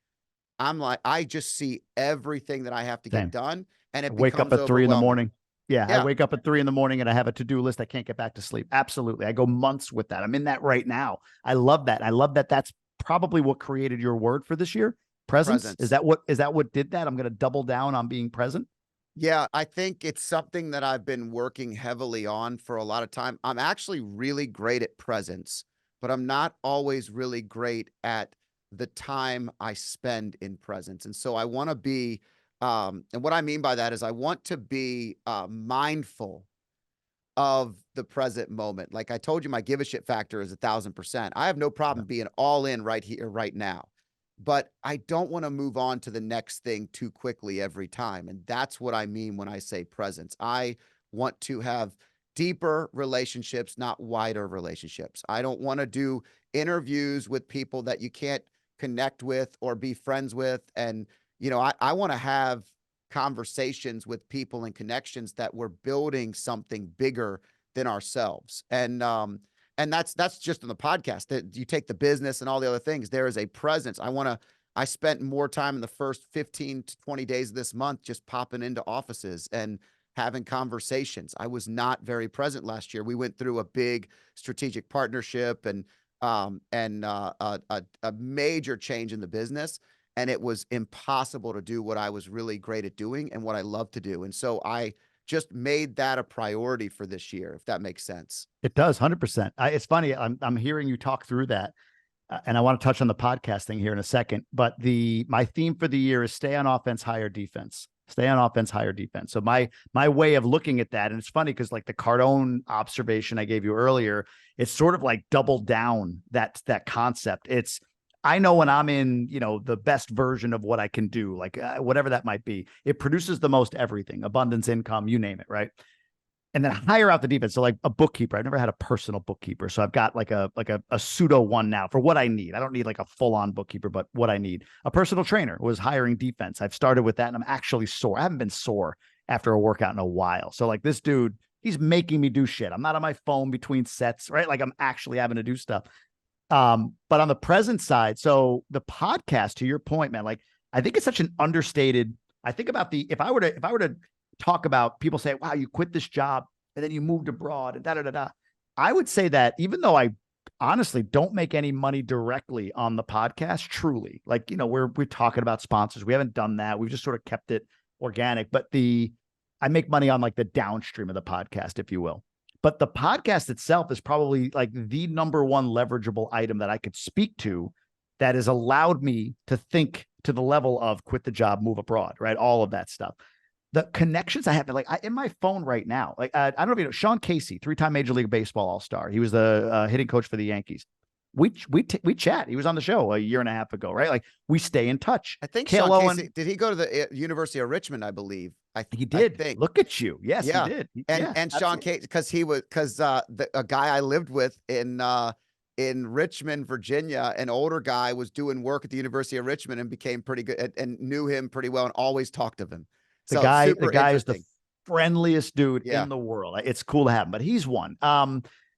I'm like, I just see everything that I have to get Same. done, and I it wake up becomes at 3 in the overwhelming. morning. Yeah, I Yeah, wake up at 3 in the morning and I have a to-do list. I can't get back to sleep. Absolutely. I go months with that. I'm in that right now. I love that. I love that. That's probably what created your word for this year. Presence. presence. Is that what did that? I'm going to double down on being present. Yeah, I think it's something that I've been working heavily on for a lot of time. I'm actually really great at presence, but I'm not always really great at the time I spend in presence. And so I want to be, and what I mean by that is I want to be mindful of the present moment. Like I told you, my give a shit factor is 1,000%. I have no Yeah. problem being all in right here, right now. But I don't want to move on to the next thing too quickly every time. And that's what I mean when I say presence. I want to have deeper relationships, not wider relationships. I don't want to do interviews with people that you can't connect with or be friends with. And, I want to have conversations with people and connections that we're building something bigger than ourselves. And that's just on the podcast. That you take the business and all the other things, there is a presence. I spent more time in the first 15 to 20 days of this month just popping into offices and having conversations. I was not very present last year. We went through a big strategic partnership and a major change in the business, and it was impossible to do what I was really great at doing and what I love to do. And so I just made that a priority for this year, if that makes sense. It does 100%. It's funny. I'm hearing you talk through that. And I want to touch on the podcast thing here in a second, but my theme for the year is stay on offense, higher defense. Stay on offense, higher defense. So my way of looking at that, and it's funny because like the Cardone observation I gave you earlier, it's sort of like doubled down that concept. I know when I'm in, the best version of what I can do, like whatever that might be, it produces the most everything, abundance, income, you name it, right? And then hire out the defense. So like a bookkeeper, I've never had a personal bookkeeper. So I've got like a pseudo one now for what I need. I don't need like a full on bookkeeper, but what I need. A personal trainer was hiring defense. I've started with that and I'm actually sore. I haven't been sore after a workout in a while. So like this dude, he's making me do shit. I'm not on my phone between sets, right? Like I'm actually having to do stuff. But on the present side, so the podcast, to your point, man, like I think it's such an understated. I think about if I were to talk about people say, wow, you quit this job and then you moved abroad and da da da da. I would say that even though I honestly don't make any money directly on the podcast, truly, like, we're talking about sponsors. We haven't done that. We've just sort of kept it organic, but I make money on like the downstream of the podcast, if you will. But the podcast itself is probably like the number one leverageable item that I could speak to that has allowed me to think to the level of quit the job, move abroad, right? All of that stuff. The connections I have, in my phone right now, like I don't know if you know Sean Casey, 3-time Major League Baseball All-Star. He was the hitting coach for the Yankees. We chat. He was on the show a year and a half ago, right? Like we stay in touch. I think Cale Sean Owen, Casey, did he go to the University of Richmond, I believe? he I did. think. Look at you. Yes, he Yeah. did. And Yeah, Sean absolutely. Casey, because a guy I lived with in Richmond, Virginia, an older guy was doing work at the University of Richmond and became pretty good and knew him pretty well and always talked of him. The So guy, super is the interesting. friendliest dude Yeah. in the world. It's cool to have him, but he's one.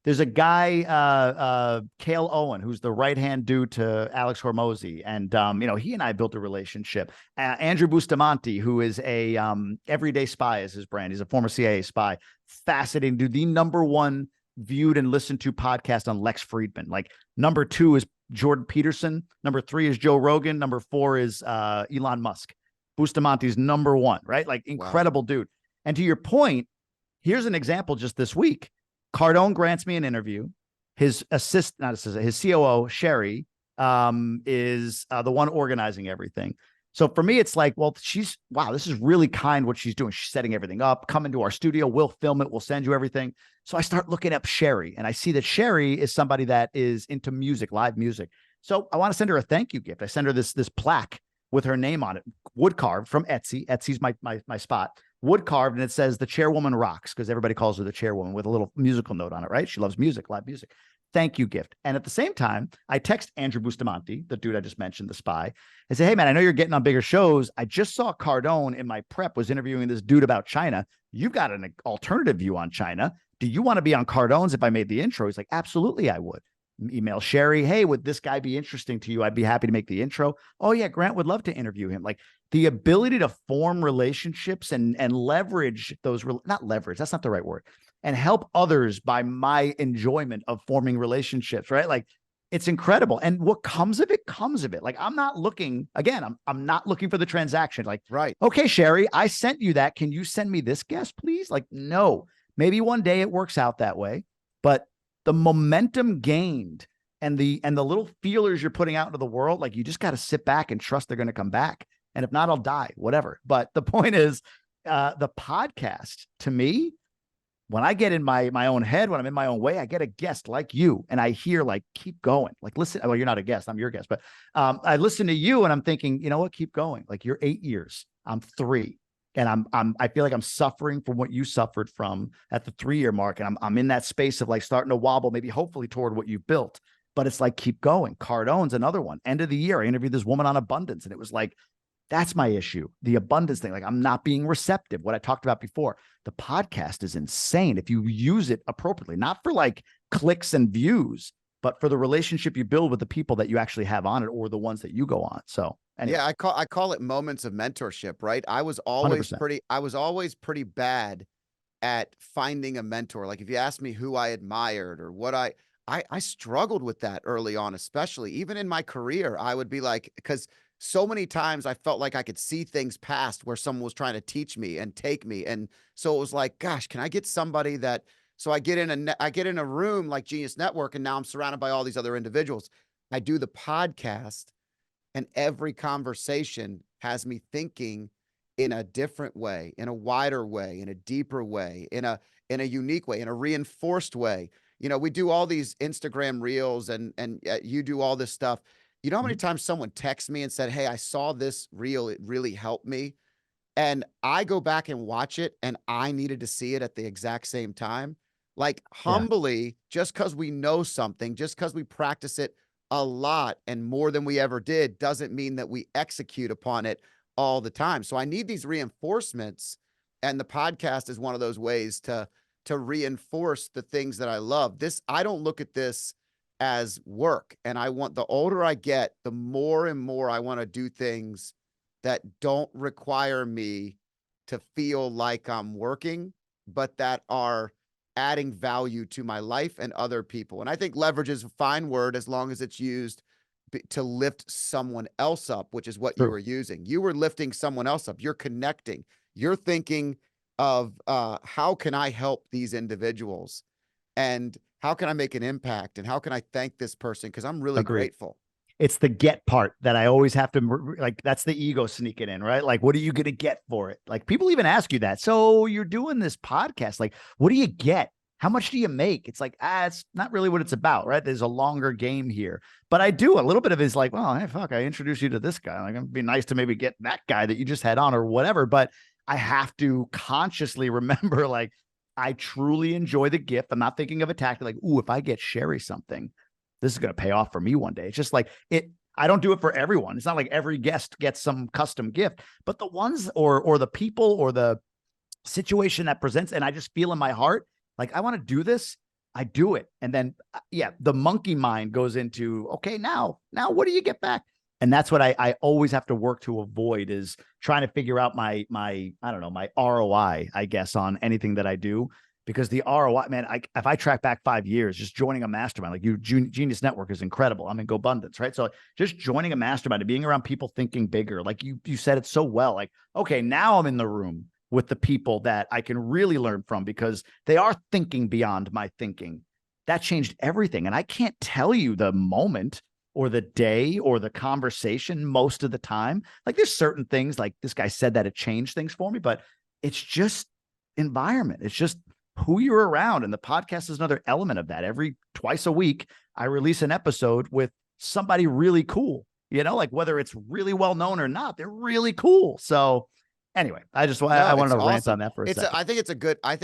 There's a guy, Cale Owen, who's the right-hand dude to Alex Hormozy. And, he and I built a relationship. Andrew Bustamante, who is a Everyday Spy is his brand. He's a former CIA spy. Fascinating dude. The number one viewed and listened to podcast on Lex Friedman. Like number 2 is Jordan Peterson. Number 3 is Joe Rogan. Number 4 is Elon Musk. Bustamante's number 1, right? Like incredible dude. And to your point, here's an example just this week. Cardone grants me an interview. His his COO, Sherry, is the one organizing everything. So for me, it's like, well, this is really kind what she's doing. She's setting everything up. Come into our studio. We'll film it. We'll send you everything. So I start looking up Sherry and I see that Sherry is somebody that is into music, live music. So I want to send her a thank you gift. I send her this plaque with her name on it, wood carved from Etsy. Etsy's my spot. Wood carved, and it says the chairwoman rocks because everybody calls her the chairwoman with a little musical note on it, right? She loves music, live music. thank you gift. And at the same time, I text Andrew Bustamante, the dude I just mentioned, the spy, and say, hey, man, I know you're getting on bigger shows. I just saw Cardone in my prep was interviewing this dude about China. You've got an alternative view on China. Do you want to be on Cardone's if I made the intro? He's like, absolutely, I would. Email Sherry, hey, would this guy be interesting to you? I'd be happy to make the intro. Oh, yeah, Grant would love to interview him. Like the ability to form relationships and leverage those, not leverage, that's not the right word, and help others by my enjoyment of forming relationships, right? Like it's incredible. And what comes of it comes of it. Like I'm not looking, again, I'm not looking for the transaction. Like, Right. okay, Sherry, I sent you that. Can you send me this guest, please? Like, no, maybe one day it works out that way, but the momentum gained and the little feelers you're putting out into the world, like you just got to sit back and trust they're going to come back. And if not, I'll die, whatever. But the point is, the podcast to me, when I get in my own head, when I'm in my own way, I get a guest like you and I hear like, keep going. Like, listen, well, you're not a guest, I'm your guest, but I listen to you and I'm thinking, you know what, keep going. Like you're 8 years, I'm 3. And I feel like I'm suffering from what you suffered from at the 3-year mark. And I'm in that space of like starting to wobble, maybe hopefully toward what you've built, but it's like, keep going. Cardone's another one. End of the year, I interviewed this woman on abundance and it was like, that's my issue. The abundance thing. Like I'm not being receptive. What I talked about before, the podcast is insane. If you use it appropriately, not for like clicks and views, but for the relationship you build with the people that you actually have on it or the ones that you go on. So anyway. Yeah, I call it moments of mentorship, right? I was 100%. always pretty bad at finding a mentor. Like if you asked me who I admired or what I struggled with that early on, especially even in my career, I would be like, because so many times I felt like I could see things past where someone was trying to teach me and take me. And so it was like, gosh, can I get somebody that, so I get in a room like Genius Network and now I'm surrounded by all these other individuals. I do the podcast and every conversation has me thinking in a different way, in a wider way, in a deeper way, in a unique way, in a reinforced way. You know, we do all these Instagram reels and you do all this stuff. You know how many times someone texts me and said, hey, I saw this reel. It really helped me. And I go back and watch it and I needed to see it at the exact same time. Like Yeah. humbly, just because we know something, just because we practice it a lot and more than we ever did, doesn't mean that we execute upon it all the time. So I need these reinforcements. And the podcast is one of those ways to reinforce the things that I love. I don't look at this as work. And the older I get, the more and more I want to do things that don't require me to feel like I'm working, but that are adding value to my life and other people. And I think leverage is a fine word as long as it's used to lift someone else up, which is what you were using. You were lifting someone else up. You're connecting. You're thinking of how can I help these individuals? And how can I make an impact? And how can I thank this person? Because I'm really grateful. It's the get part that I always have to like, that's the ego sneaking in, right? Like, what are you going to get for it? Like people even ask you that. So you're doing this podcast. Like, what do you get? How much do you make? It's like, it's not really what it's about, right? There's a longer game here, but I do a little bit of it is like, well, hey, fuck, I introduced you to this guy. Like it'd be nice to maybe get that guy that you just had on or whatever, but I have to consciously remember, like, I truly enjoy the gift. I'm not thinking of a tactic like, ooh, if I get Sherry something, this is going to pay off for me one day. It's just like I don't do it for everyone. It's not like every guest gets some custom gift, but the ones or the people or the situation that presents, and I just feel in my heart, like I want to do this, I do it. And then, the monkey mind goes into, okay, now what do you get back? And that's what I always have to work to avoid is trying to figure out my, I don't know, my ROI, I guess, on anything that I do. Because the ROI, man, if I track back 5 years, just joining a mastermind, like Genius Network is incredible. I'm in GoBundance, right? So just joining a mastermind and being around people thinking bigger, like you said it so well, like, okay, now I'm in the room with the people that I can really learn from because they are thinking beyond my thinking. That changed everything. And I can't tell you the moment or the day or the conversation most of the time. Like there's certain things like this guy said that it changed things for me, but it's just environment. It's just who you're around. And the podcast is another element of that. Twice a week, I release an episode with somebody really cool, like whether it's really well known or not, they're really cool. So anyway, I wanted to rant on that for a second. I think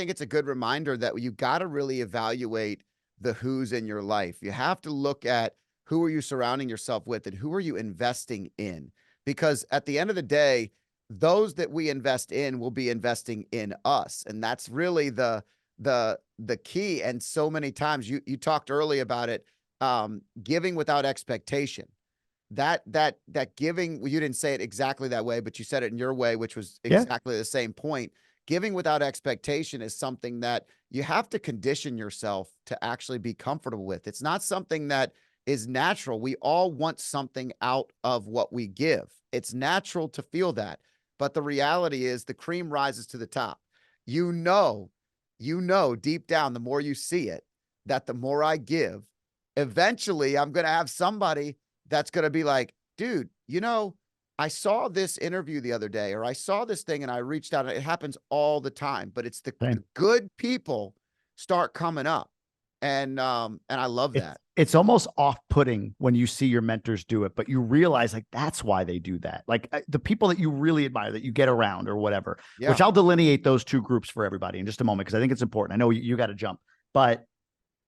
it's a good reminder that you got to really evaluate the who's in your life. You have to look at who are you surrounding yourself with and who are you investing in? Because at the end of the day, those that we invest in will be investing in us. And that's really the key. And so many times you talked early about it, giving without expectation. That giving, you didn't say it exactly that way, but you said it in your way, which was Yeah. exactly the same point. Giving without expectation is something that you have to condition yourself to actually be comfortable with. It's not something that is natural. We all want something out of what we give. It's natural to feel that. But the reality is the cream rises to the top. You know, deep down, the more you see it, that the more I give, eventually I'm going to have somebody that's going to be like, dude, I saw this interview the other day, or I saw this thing and I reached out. It happens all the time, but it's the Same. good people start coming up. And I love that. It's almost off-putting when you see your mentors do it, but you realize like that's why they do that. Like the people that you really admire, that you get around or whatever, Yeah. which I'll delineate those two groups for everybody in just a moment, because I think it's important. I know you got to jump, but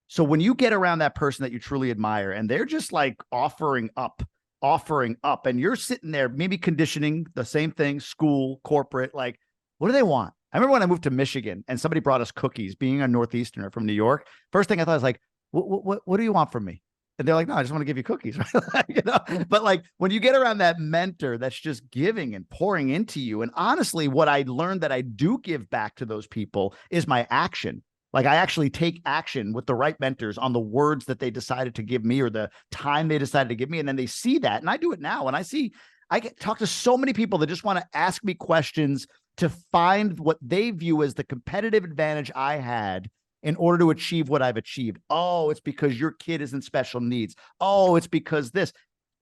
so when you get around that person that you truly admire and they're just like offering up, and you're sitting there maybe conditioning the same thing, school, corporate, like, what do they want? I remember when I moved to Michigan and somebody brought us cookies, being a Northeasterner from New York. First thing I thought was like, what do you want from me? And they're like, no, I just want to give you cookies. Right? But like when you get around that mentor that's just giving and pouring into you. And honestly, what I learned that I do give back to those people is my action. Like I actually take action with the right mentors on the words that they decided to give me or the time they decided to give me. And then they see that. And I do it now. And I get talk to so many people that just want to ask me questions to find what they view as the competitive advantage I had in order to achieve what I've achieved. Oh, it's because your kid is in special needs. Oh, it's because this.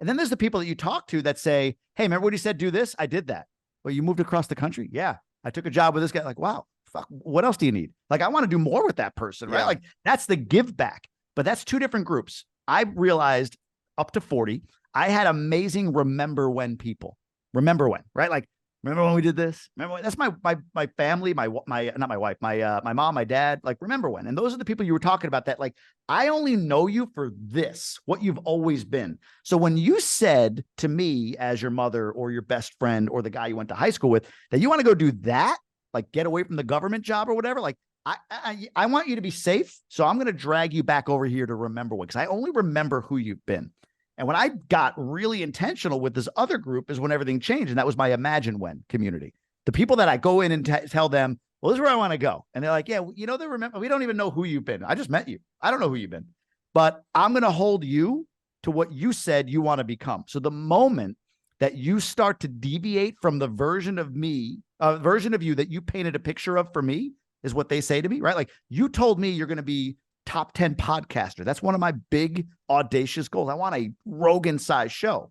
And then there's the people that you talk to that say, hey, remember what he said, do this? I did that. Well, you moved across the country. Yeah. I took a job with this guy. Like, wow, fuck, what else do you need? Like, I want to do more with that person, right? Yeah. Like that's the give back, but that's two different groups. I realized up to 40, I had amazing remember when people. Remember when, right? Like, remember when we did this? Remember when? That's my family, my not my wife, my mom, my dad. Like, remember when? And those are the people you were talking about. That like, I only know you for this, what you've always been. So when you said to me as your mother or your best friend or the guy you went to high school with that you want to go do that, like get away from the government job or whatever, like I want you to be safe. So I'm going to drag you back over here to remember when, because I only remember who you've been. And when I got really intentional with this other group is when everything changed. And that was my Imagine When community. The people that I go in and tell them, well, this is where I want to go. And they're like, yeah, they remember, we don't even know who you've been. I just met you. I don't know who you've been, but I'm going to hold you to what you said you want to become. So the moment that you start to deviate from the version of me, version of you that you painted a picture of for me is what they say to me, right? Like you told me you're going to be top 10 podcaster. That's one of my big audacious goals. I want a Rogan size show.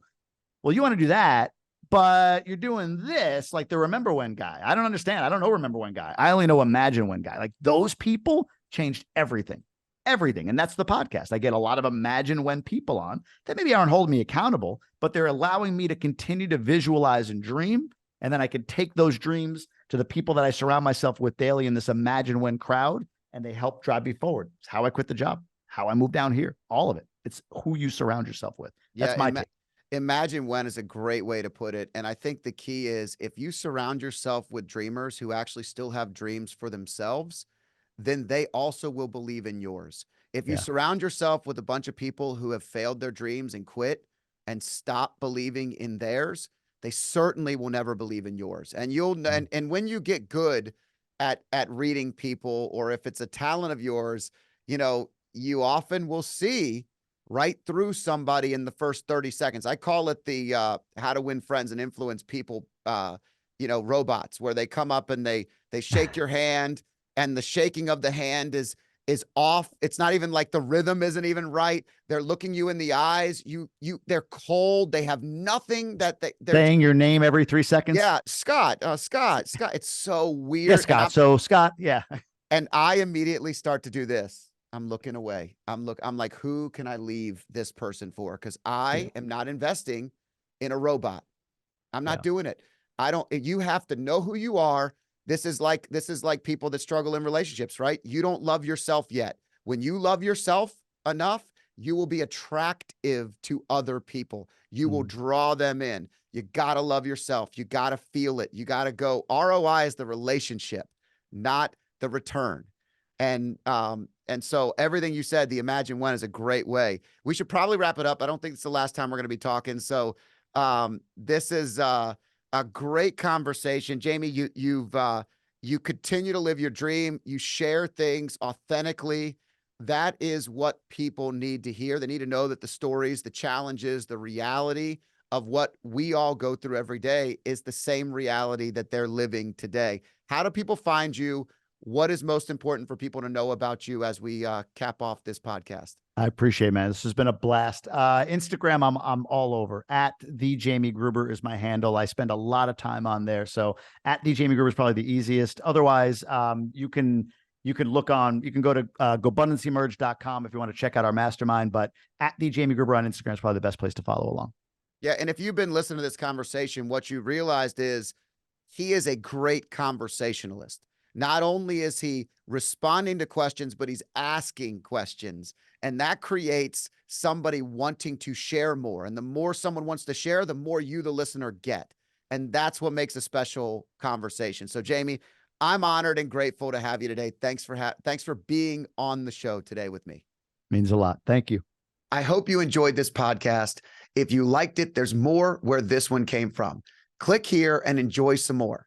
Well, you want to do that, but you're doing this like the Remember When guy. I don't understand. I don't know Remember When guy. I only know Imagine When guy. Like those people changed everything. And that's the podcast. I get a lot of Imagine When people on that maybe aren't holding me accountable, but they're allowing me to continue to visualize and dream. And then I can take those dreams to the people that I surround myself with daily in this Imagine When crowd. And they help drive me forward. It's how I quit the job, how I moved down here, all of it. It's who you surround yourself with. That's my take. Imagine When is a great way to put it. And I think the key is if you surround yourself with dreamers who actually still have dreams for themselves, then they also will believe in yours. If you surround yourself with a bunch of people who have failed their dreams and quit and stop believing in theirs, they certainly will never believe in yours. And and when you get good at reading people, or if it's a talent of yours, you often will see right through somebody in the first 30 seconds. I call it the how to win friends and influence people, robots, where they come up and they shake your hand, and the shaking of the hand is off. It's not even like the rhythm isn't even right. They're looking you in the eyes. They're cold. They have nothing that they're saying your name every 3 seconds. Yeah. Scott. It's so weird. Yeah, Scott. So Scott. Yeah. And I immediately start to do this. I'm looking away. I'm like, who can I leave this person for? Cause I am not investing in a robot. I'm not doing it. You have to know who you are. This is like people that struggle in relationships, right? You don't love yourself yet. When you love yourself enough, you will be attractive to other people. You will draw them in. You got to love yourself. You got to feel it. You got to go. ROI is the relationship, not the return. And so everything you said, the imagine when, is a great way. We should probably wrap it up. I don't think it's the last time we're going to be talking. So this is a great conversation. Jamie, you continue to live your dream. You share things authentically. That is what people need to hear. They need to know that the stories, the challenges, the reality of what we all go through every day is the same reality that they're living today. How do people find you? What is most important for people to know about you as we cap off this podcast? I appreciate it, man. This has been a blast. Instagram, I'm all over. At the Jamie Gruber is my handle. I spend a lot of time on there. So at the Jamie Gruber is probably the easiest. Otherwise, you can go to gobundanceemerge.com if you want to check out our mastermind. But at the Jamie Gruber on Instagram is probably the best place to follow along. Yeah, and if you've been listening to this conversation, what you realized is he is a great conversationalist. Not only is he responding to questions, but he's asking questions. And that creates somebody wanting to share more. And the more someone wants to share, the more you, the listener, get. And that's what makes a special conversation. So, Jamie, I'm honored and grateful to have you today. Thanks for being on the show today with me. Means a lot. Thank you. I hope you enjoyed this podcast. If you liked it, there's more where this one came from. Click here and enjoy some more.